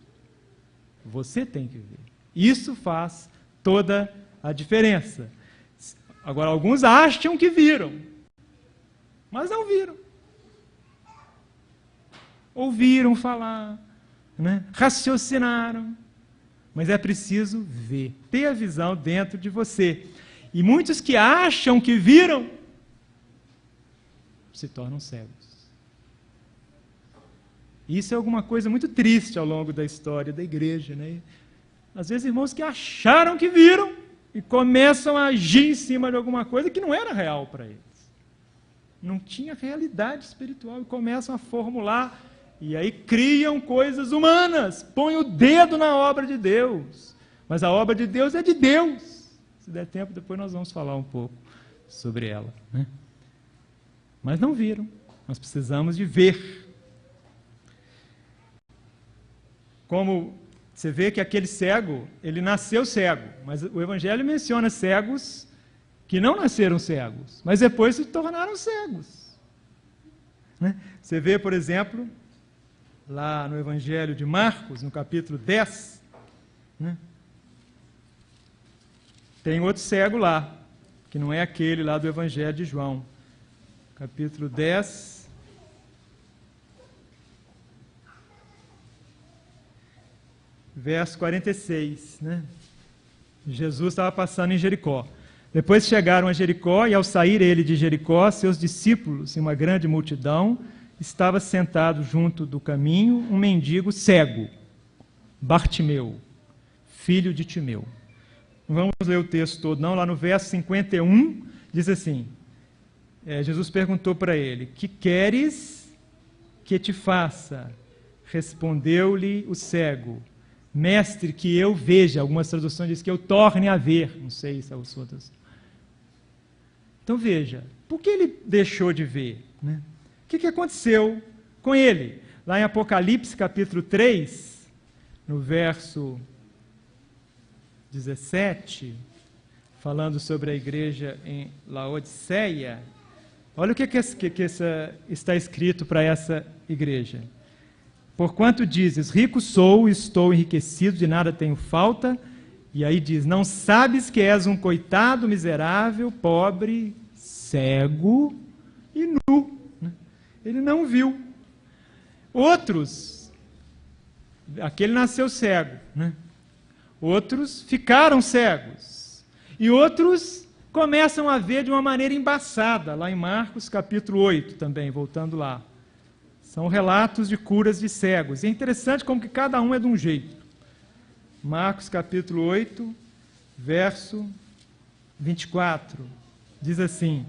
Você tem que ver. Isso faz toda a diferença. Agora, alguns acham que viram, mas não viram. Ouviram falar, né? Raciocinaram, mas é preciso ver, ter a visão dentro de você. E muitos que acham que viram, se tornam cegos. Isso é alguma coisa muito triste ao longo da história da igreja, né? Às vezes, irmãos que acharam que viram e começam a agir em cima de alguma coisa que não era real para eles. Não tinha realidade espiritual e começam a formular, e aí criam coisas humanas, põem o dedo na obra de Deus. Mas a obra de Deus é de Deus. Se der tempo, depois nós vamos falar um pouco sobre ela, né? Mas não viram, nós precisamos de ver. Como você vê que aquele cego, ele nasceu cego, mas o Evangelho menciona cegos que não nasceram cegos, mas depois se tornaram cegos, né? Você vê, por exemplo, lá no Evangelho de Marcos, no capítulo 10, né? Tem outro cego lá, que não é aquele lá do Evangelho de João. Capítulo 10... verso 46, né? Jesus estava passando em Jericó. Depois chegaram a Jericó, e ao sair ele de Jericó, seus discípulos e uma grande multidão, estava sentado junto do caminho um mendigo cego, Bartimeu, filho de Timeu. Vamos ler o texto todo, não? Lá no verso 51, diz assim, Jesus perguntou para ele, que queres que te faça? Respondeu-lhe o cego, mestre, que eu veja. Algumas traduções dizem que eu torne a ver. Não sei se é o sua tradução. Então veja, por que ele deixou de ver, né? O que aconteceu com ele? Lá em Apocalipse capítulo 3, no verso 17, falando sobre a igreja em Laodiceia, olha o que está escrito para essa igreja. Porquanto dizes, rico sou, estou enriquecido, de nada tenho falta, e aí diz, não sabes que és um coitado, miserável, pobre, cego e nu. Ele não viu. Outros, aquele nasceu cego, né? Outros ficaram cegos, e outros começam a ver de uma maneira embaçada, lá em Marcos capítulo 8 também, voltando lá. São relatos de curas de cegos. E é interessante como que cada um é de um jeito. Marcos capítulo 8, verso 24, diz assim,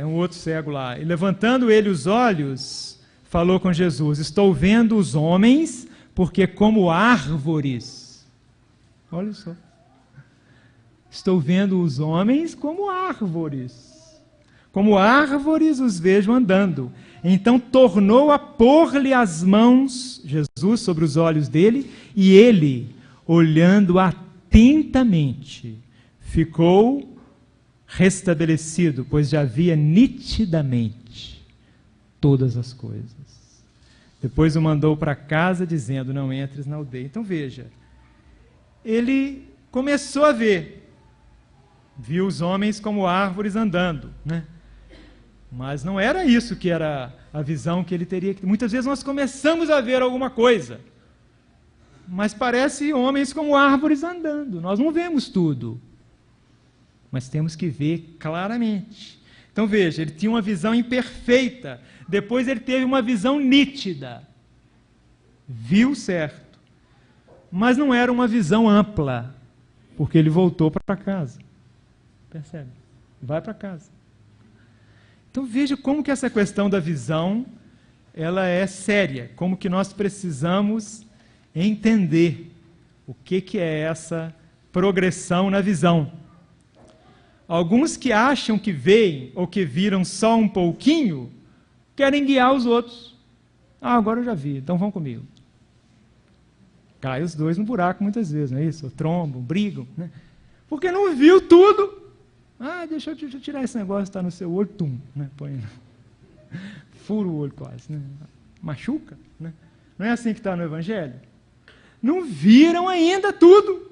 um outro cego lá, e levantando ele os olhos, falou com Jesus, estou vendo os homens, porque como árvores, olha só, estou vendo os homens como árvores os vejo andando. Então tornou a pôr-lhe as mãos, Jesus, sobre os olhos dele, e ele, olhando atentamente, ficou restabelecido, pois já via nitidamente todas as coisas. Depois o mandou para casa, dizendo, não entres na aldeia. Então veja, ele começou a ver, viu os homens como árvores andando, né? Mas não era isso que era a visão que ele teria. Muitas vezes nós começamos a ver alguma coisa, mas parece homens como árvores andando. Nós não vemos tudo, mas temos que ver claramente. Então veja, ele tinha uma visão imperfeita, depois ele teve uma visão nítida. Viu certo, mas não era uma visão ampla, porque ele voltou para casa. Percebe? Vai para casa. Então veja como que essa questão da visão, ela é séria, como que nós precisamos entender o que é essa progressão na visão. Alguns que acham que veem ou que viram só um pouquinho, querem guiar os outros. Ah, agora eu já vi, então vão comigo. Cai os dois no buraco muitas vezes, não é isso? Trombam, brigam, né? Porque não viu tudo. Ah, deixa eu tirar esse negócio que está no seu olho, né? Põe, fura o olho quase, né? Machuca, né? Não é assim que está no Evangelho? Não viram ainda tudo.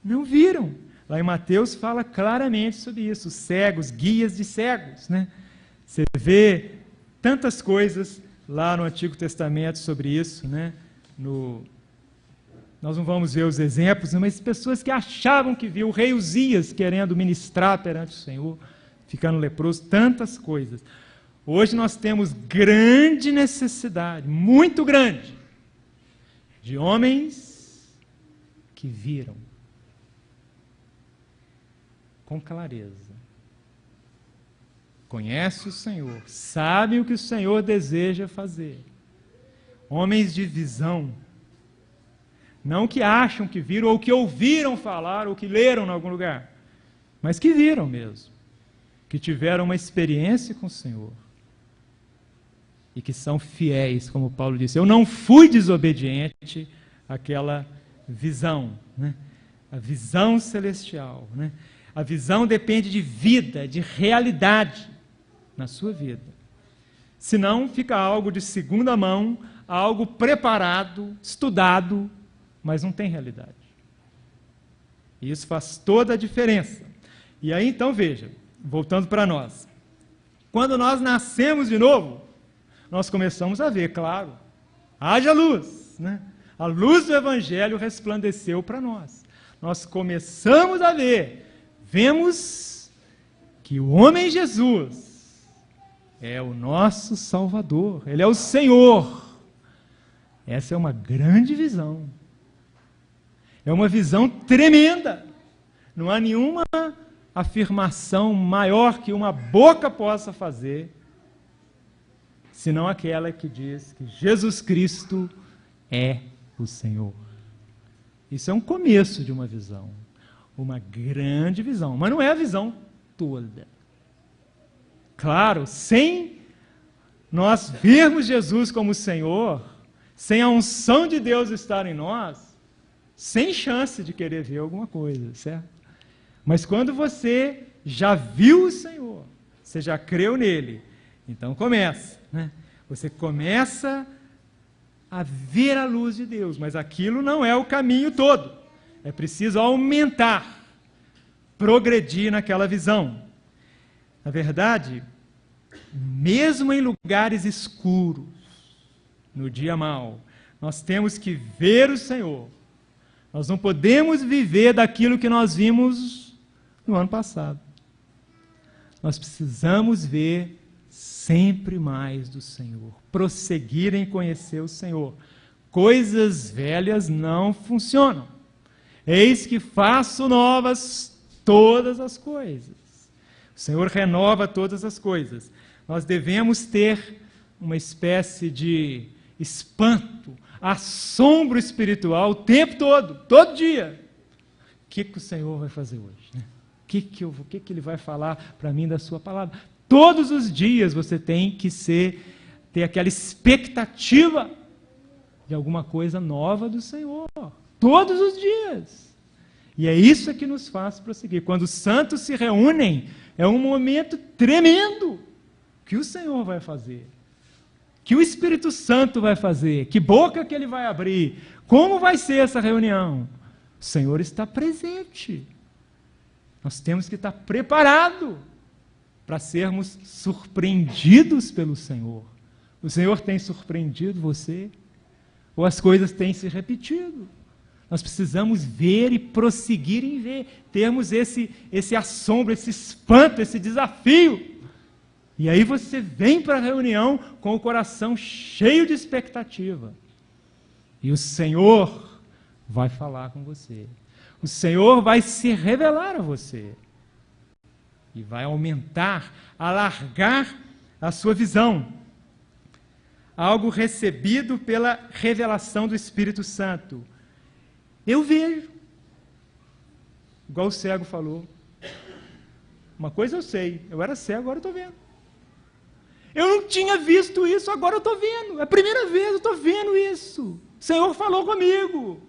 Não viram. Lá em Mateus fala claramente sobre isso, cegos, guias de cegos, né? Você vê tantas coisas lá no Antigo Testamento sobre isso, né? Nós não vamos ver os exemplos, mas pessoas que achavam que viu o rei Uzias querendo ministrar perante o Senhor, ficando leproso, tantas coisas. Hoje nós temos grande necessidade, muito grande, de homens que viram com clareza. Conhece o Senhor, sabe o que o Senhor deseja fazer. Homens de visão. Não que acham que viram, ou que ouviram falar, ou que leram em algum lugar, mas que viram mesmo, que tiveram uma experiência com o Senhor, e que são fiéis, como Paulo disse, eu não fui desobediente àquela visão, né? A visão celestial, né? A visão depende de vida, de realidade na sua vida, senão fica algo de segunda mão, algo preparado, estudado, mas não tem realidade. E isso faz toda a diferença. E aí, então, veja, voltando para nós. Quando nós nascemos de novo, nós começamos a ver, claro, haja luz, né? A luz do Evangelho resplandeceu para nós. Nós começamos a ver, vemos que o homem Jesus é o nosso Salvador, Ele é o Senhor. Essa é uma grande visão. É uma visão tremenda. Não há nenhuma afirmação maior que uma boca possa fazer, senão aquela que diz que Jesus Cristo é o Senhor. Isso é um começo de uma visão, uma grande visão, mas não é a visão toda. Claro, sem nós vermos Jesus como Senhor, sem a unção de Deus estar em nós, sem chance de querer ver alguma coisa, certo? Mas quando você já viu o Senhor, você já creu nele, então começa, né? Você começa a ver a luz de Deus, mas aquilo não é o caminho todo. É preciso aumentar, progredir naquela visão. Na verdade, mesmo em lugares escuros, no dia mau, nós temos que ver o Senhor. Nós não podemos viver daquilo que nós vimos no ano passado. Nós precisamos ver sempre mais do Senhor, prosseguir em conhecer o Senhor. Coisas velhas não funcionam. Eis que faço novas todas as coisas. O Senhor renova todas as coisas. Nós devemos ter uma espécie de espanto, assombro espiritual o tempo todo dia. O que o Senhor vai fazer hoje? Né? O que Ele vai falar para mim da sua palavra? Todos os dias você tem que ter aquela expectativa de alguma coisa nova do Senhor. Todos os dias. E é isso que nos faz prosseguir. Quando os santos se reúnem, é um momento tremendo. O que o Senhor vai fazer? O que o Espírito Santo vai fazer? Que boca que Ele vai abrir? Como vai ser essa reunião? O Senhor está presente. Nós temos que estar preparados para sermos surpreendidos pelo Senhor. O Senhor tem surpreendido você? Ou as coisas têm se repetido? Nós precisamos ver e prosseguir em ver, termos esse assombro, esse espanto, esse desafio. E aí você vem para a reunião com o coração cheio de expectativa. E o Senhor vai falar com você. O Senhor vai se revelar a você. E vai aumentar, alargar a sua visão. Algo recebido pela revelação do Espírito Santo. Eu vejo. Igual o cego falou. Uma coisa eu sei, eu era cego, agora eu estou vendo. Eu não tinha visto isso, agora eu estou vendo. É a primeira vez eu estou vendo isso. O Senhor falou comigo.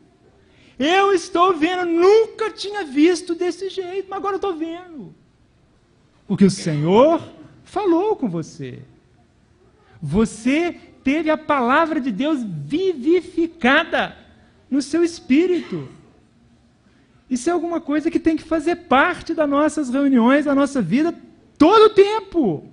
Eu estou vendo, nunca tinha visto desse jeito, mas agora eu estou vendo. Porque o Senhor falou com você. Você teve a palavra de Deus vivificada no seu espírito. Isso é alguma coisa que tem que fazer parte das nossas reuniões, da nossa vida, todo o tempo.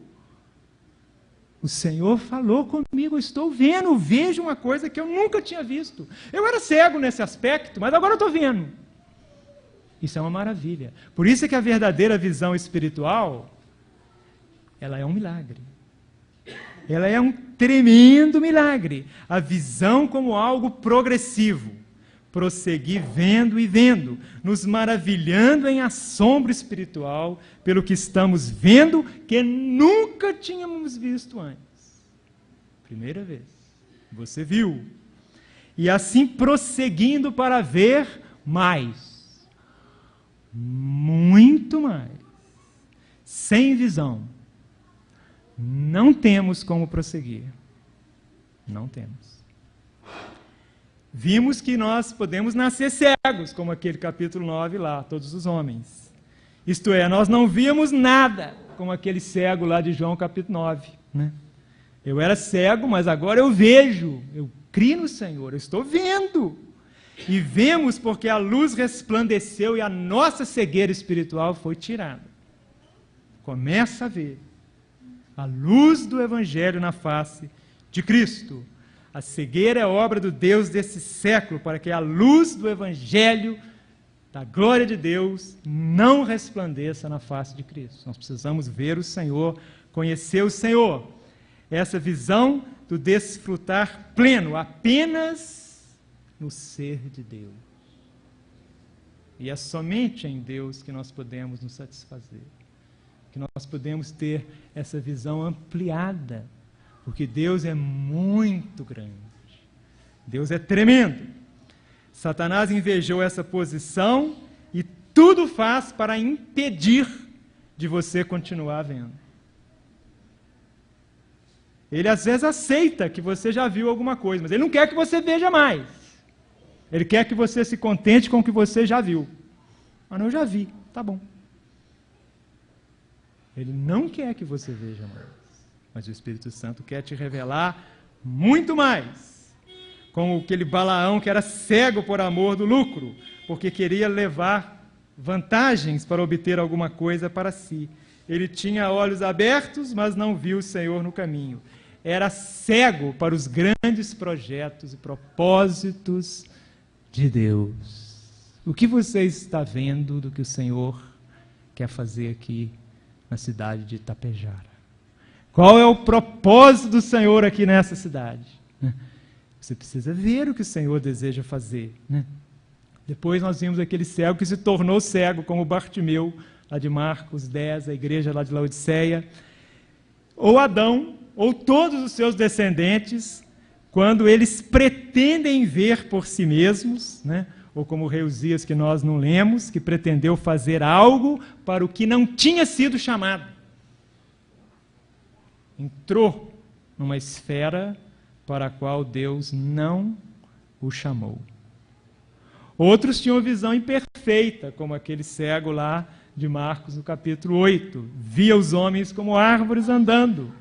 O Senhor falou comigo, eu estou vendo, vejo uma coisa que eu nunca tinha visto. Eu era cego nesse aspecto, mas agora eu estou vendo. Isso é uma maravilha. Por isso é que a verdadeira visão espiritual, ela é um milagre. Ela é um tremendo milagre. A visão como algo progressivo. Prosseguir vendo e vendo, nos maravilhando em assombro espiritual pelo que estamos vendo que nunca tínhamos visto antes. Primeira vez. Você viu. E assim prosseguindo para ver mais. Muito mais. Sem visão. Não temos como prosseguir. Não temos. Vimos que nós podemos nascer cegos, como aquele capítulo 9 lá, todos os homens. Isto é, nós não víamos nada, como aquele cego lá de João capítulo 9. Né? Eu era cego, mas agora eu vejo, eu criei no Senhor, eu estou vendo. E vemos porque a luz resplandeceu e a nossa cegueira espiritual foi tirada. Começa a ver a luz do Evangelho na face de Cristo. A cegueira é obra do Deus desse século, para que a luz do Evangelho, da glória de Deus, não resplandeça na face de Cristo. Nós precisamos ver o Senhor, conhecer o Senhor. Essa visão do desfrutar pleno, apenas no ser de Deus. E é somente em Deus que nós podemos nos satisfazer. Que nós podemos ter essa visão ampliada. Porque Deus é muito grande. Deus é tremendo. Satanás invejou essa posição e tudo faz para impedir de você continuar vendo. Ele às vezes aceita que você já viu alguma coisa, mas ele não quer que você veja mais. Ele quer que você se contente com o que você já viu. Ah, não, eu já vi, tá bom. Ele não quer que você veja mais. Mas o Espírito Santo quer te revelar muito mais. Como aquele Balaão que era cego por amor do lucro, porque queria levar vantagens para obter alguma coisa para si. Ele tinha olhos abertos, mas não viu o Senhor no caminho. Era cego para os grandes projetos e propósitos de Deus. O que você está vendo do que o Senhor quer fazer aqui na cidade de Itapejara? Qual é o propósito do Senhor aqui nessa cidade? Você precisa ver o que o Senhor deseja fazer. Depois nós vimos aquele cego que se tornou cego, como Bartimeu, lá de Marcos 10, a igreja lá de Laodiceia. Ou Adão, ou todos os seus descendentes, quando eles pretendem ver por si mesmos, ou como o rei Uzias, que nós não lemos, que pretendeu fazer algo para o que não tinha sido chamado. Entrou numa esfera para a qual Deus não o chamou. Outros tinham visão imperfeita, como aquele cego lá de Marcos, no capítulo 8. Via os homens como árvores andando,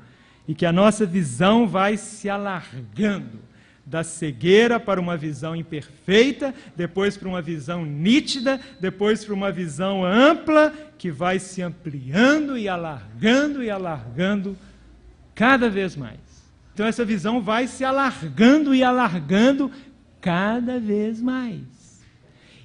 e que a nossa visão vai se alargando, da cegueira para uma visão imperfeita, depois para uma visão nítida, depois para uma visão ampla, que vai se ampliando e alargando cada vez mais. Então essa visão vai se alargando e alargando cada vez mais.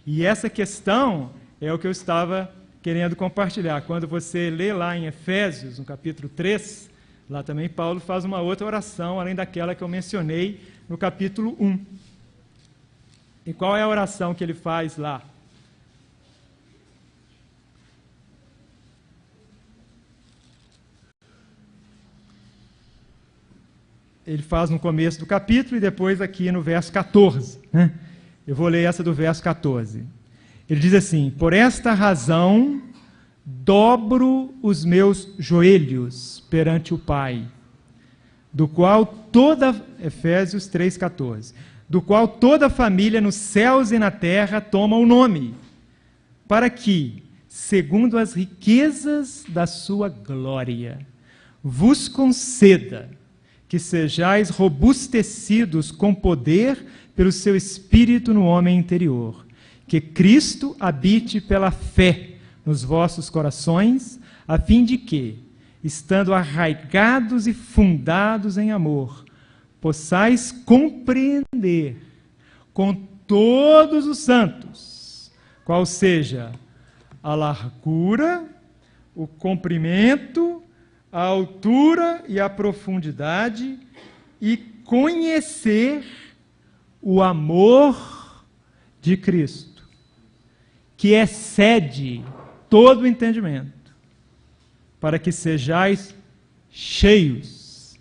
E essa questão é o que eu estava querendo compartilhar. Quando você lê lá em Efésios, no capítulo 3, lá também Paulo faz uma outra oração, além daquela que eu mencionei no capítulo 1. E qual é a oração que ele faz lá? Ele faz no começo do capítulo e depois aqui no verso 14. Eu vou ler essa do verso 14. Ele diz assim: por esta razão dobro os meus joelhos perante o Pai, do qual toda, Efésios 3,14, do qual toda família nos céus e na terra toma o nome, para que, segundo as riquezas da sua glória, vos conceda que sejais robustecidos com poder pelo seu Espírito no homem interior, que Cristo habite pela fé nos vossos corações, a fim de que, estando arraigados e fundados em amor, possais compreender com todos os santos, qual seja a largura, o comprimento, a altura e a profundidade, e conhecer o amor de Cristo, que excede todo o entendimento, para que sejais cheios,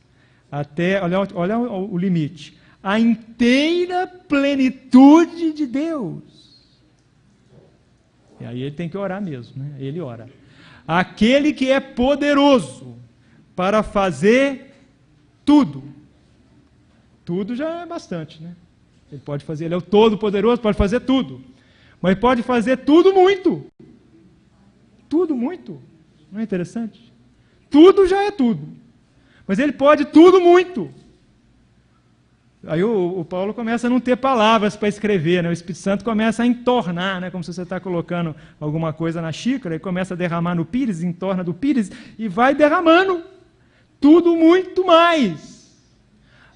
até, olha o limite, a inteira plenitude de Deus. E aí ele tem que orar mesmo, Ele ora. Aquele que é poderoso para fazer tudo. Tudo já é bastante, Ele pode fazer, ele é o todo-poderoso, pode fazer tudo. Mas pode fazer tudo muito. Tudo muito. Não é interessante? Tudo já é tudo. Mas ele pode tudo muito. Aí o Paulo começa a não ter palavras para escrever, O Espírito Santo começa a entornar, como se você está colocando alguma coisa na xícara, e começa a derramar no pires, entorna do pires, e vai derramando. Tudo muito mais.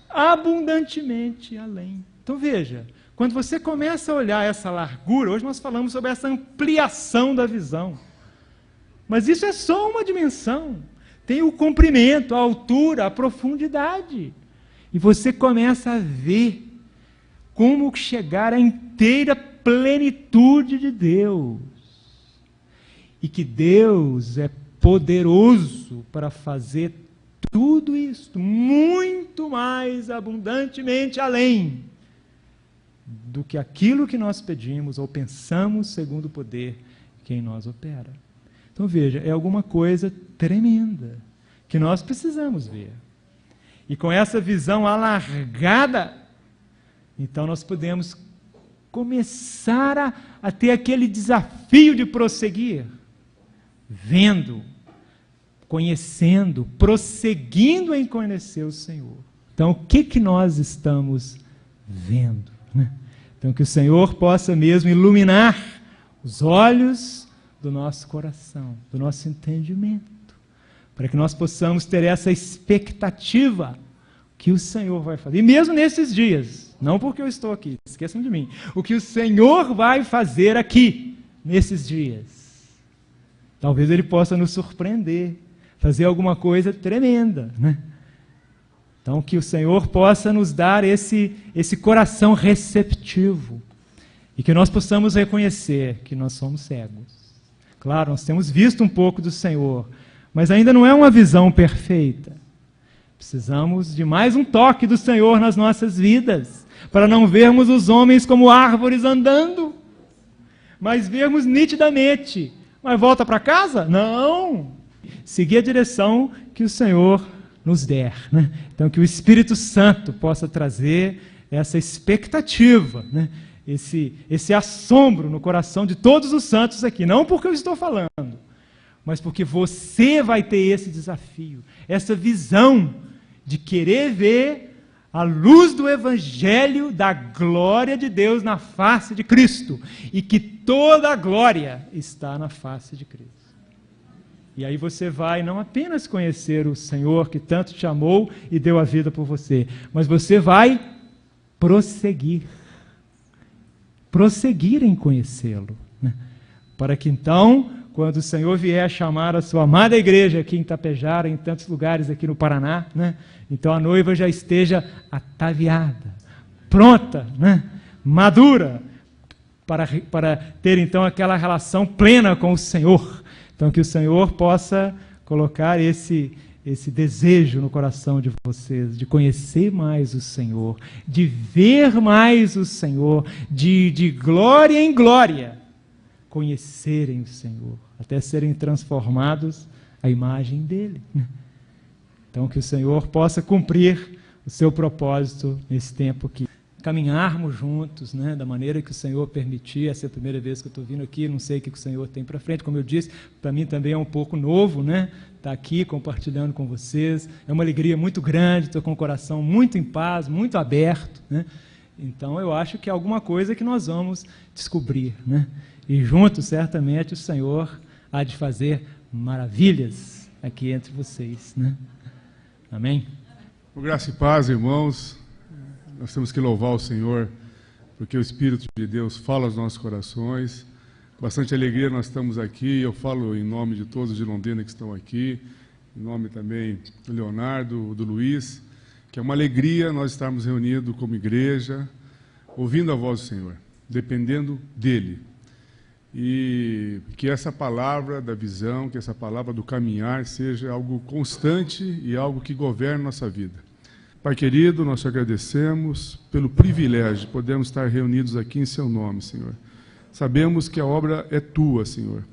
Abundantemente além. Então veja, quando você começa a olhar essa largura, hoje nós falamos sobre essa ampliação da visão. Mas isso é só uma dimensão. Tem o comprimento, a altura, a profundidade. E você começa a ver como chegar à inteira plenitude de Deus. E que Deus é poderoso para fazer tudo isso, muito mais abundantemente além do que aquilo que nós pedimos ou pensamos, segundo o poder que em nós opera. Então veja, é alguma coisa tremenda que nós precisamos ver. E com essa visão alargada, então nós podemos começar a ter aquele desafio de prosseguir, vendo, conhecendo, prosseguindo em conhecer o Senhor. Então, o que nós estamos vendo? Então, que o Senhor possa mesmo iluminar os olhos do nosso coração, do nosso entendimento, para que nós possamos ter essa expectativa que o Senhor vai fazer. E mesmo nesses dias, não porque eu estou aqui, esqueçam de mim, o que o Senhor vai fazer aqui, nesses dias. Talvez Ele possa nos surpreender, fazer alguma coisa tremenda, né? Então, que o Senhor possa nos dar esse coração receptivo e que nós possamos reconhecer que nós somos cegos. Claro, nós temos visto um pouco do Senhor, mas ainda não é uma visão perfeita. Precisamos de mais um toque do Senhor nas nossas vidas, para não vermos os homens como árvores andando, mas vermos nitidamente. Mas volta para casa? Não! Seguir a direção que o Senhor nos der, né? Então, que o Espírito Santo possa trazer essa expectativa, né? Esse assombro no coração de todos os santos aqui, não porque eu estou falando, mas porque você vai ter esse desafio, essa visão de querer ver a luz do Evangelho da glória de Deus na face de Cristo, e que toda a glória está na face de Cristo. E aí você vai não apenas conhecer o Senhor que tanto te amou e deu a vida por você, mas você vai prosseguir em conhecê-lo, né? Para que então, quando o Senhor vier chamar a sua amada igreja aqui em Itapejara, em tantos lugares aqui no Paraná, né? Então a noiva já esteja ataviada, pronta, né? Madura, para ter então aquela relação plena com o Senhor. Então, que o Senhor possa colocar esse desejo no coração de vocês, de conhecer mais o Senhor, de ver mais o Senhor, de glória em glória, conhecerem o Senhor, até serem transformados à imagem dEle. Então, que o Senhor possa cumprir o seu propósito nesse tempo aqui. Caminharmos juntos, né, da maneira que o Senhor permitir. Essa é a primeira vez que eu estou vindo aqui, não sei o que o Senhor tem para frente. Como eu disse, para mim também é um pouco novo, né, estar aqui compartilhando com vocês. É uma alegria muito grande, estou com o coração muito em paz, muito aberto, né? Então eu acho que é alguma coisa que nós vamos descobrir, né? E juntos, certamente, o Senhor há de fazer maravilhas aqui entre vocês, né? Amém? Com graça e paz, irmãos. Nós temos que louvar o Senhor, porque o Espírito de Deus fala aos nossos corações. Bastante alegria nós estamos aqui. Eu falo em nome de todos de Londrina que estão aqui, em nome também do Leonardo, do Luiz, que é uma alegria nós estarmos reunidos como igreja, ouvindo a voz do Senhor, dependendo dEle. E que essa palavra da visão, que essa palavra do caminhar seja algo constante e algo que governe nossa vida. Pai querido, nós te agradecemos pelo privilégio de podermos estar reunidos aqui em seu nome, Senhor. Sabemos que a obra é tua, Senhor.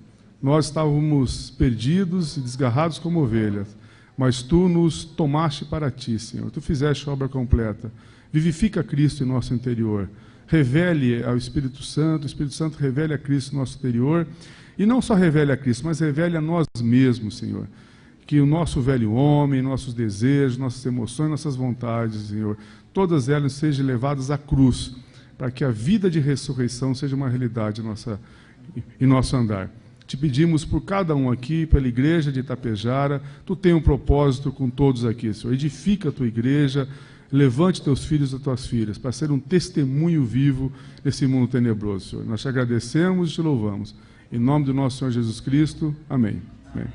Nós estávamos perdidos e desgarrados como ovelhas, mas tu nos tomaste para ti, Senhor. Tu fizeste a obra completa. Vivifica Cristo em nosso interior. Revele ao Espírito Santo, o Espírito Santo revele a Cristo em nosso interior. E não só revele a Cristo, mas revele a nós mesmos, Senhor. Que o nosso velho homem, nossos desejos, nossas emoções, nossas vontades, Senhor, todas elas sejam levadas à cruz, para que a vida de ressurreição seja uma realidade em nosso andar. Te pedimos por cada um aqui, pela igreja de Itapejara, tu tem um propósito com todos aqui, Senhor. Edifica a tua igreja, levante teus filhos e tuas filhas, para ser um testemunho vivo nesse mundo tenebroso, Senhor. Nós te agradecemos e te louvamos. Em nome do nosso Senhor Jesus Cristo, amém. Amém.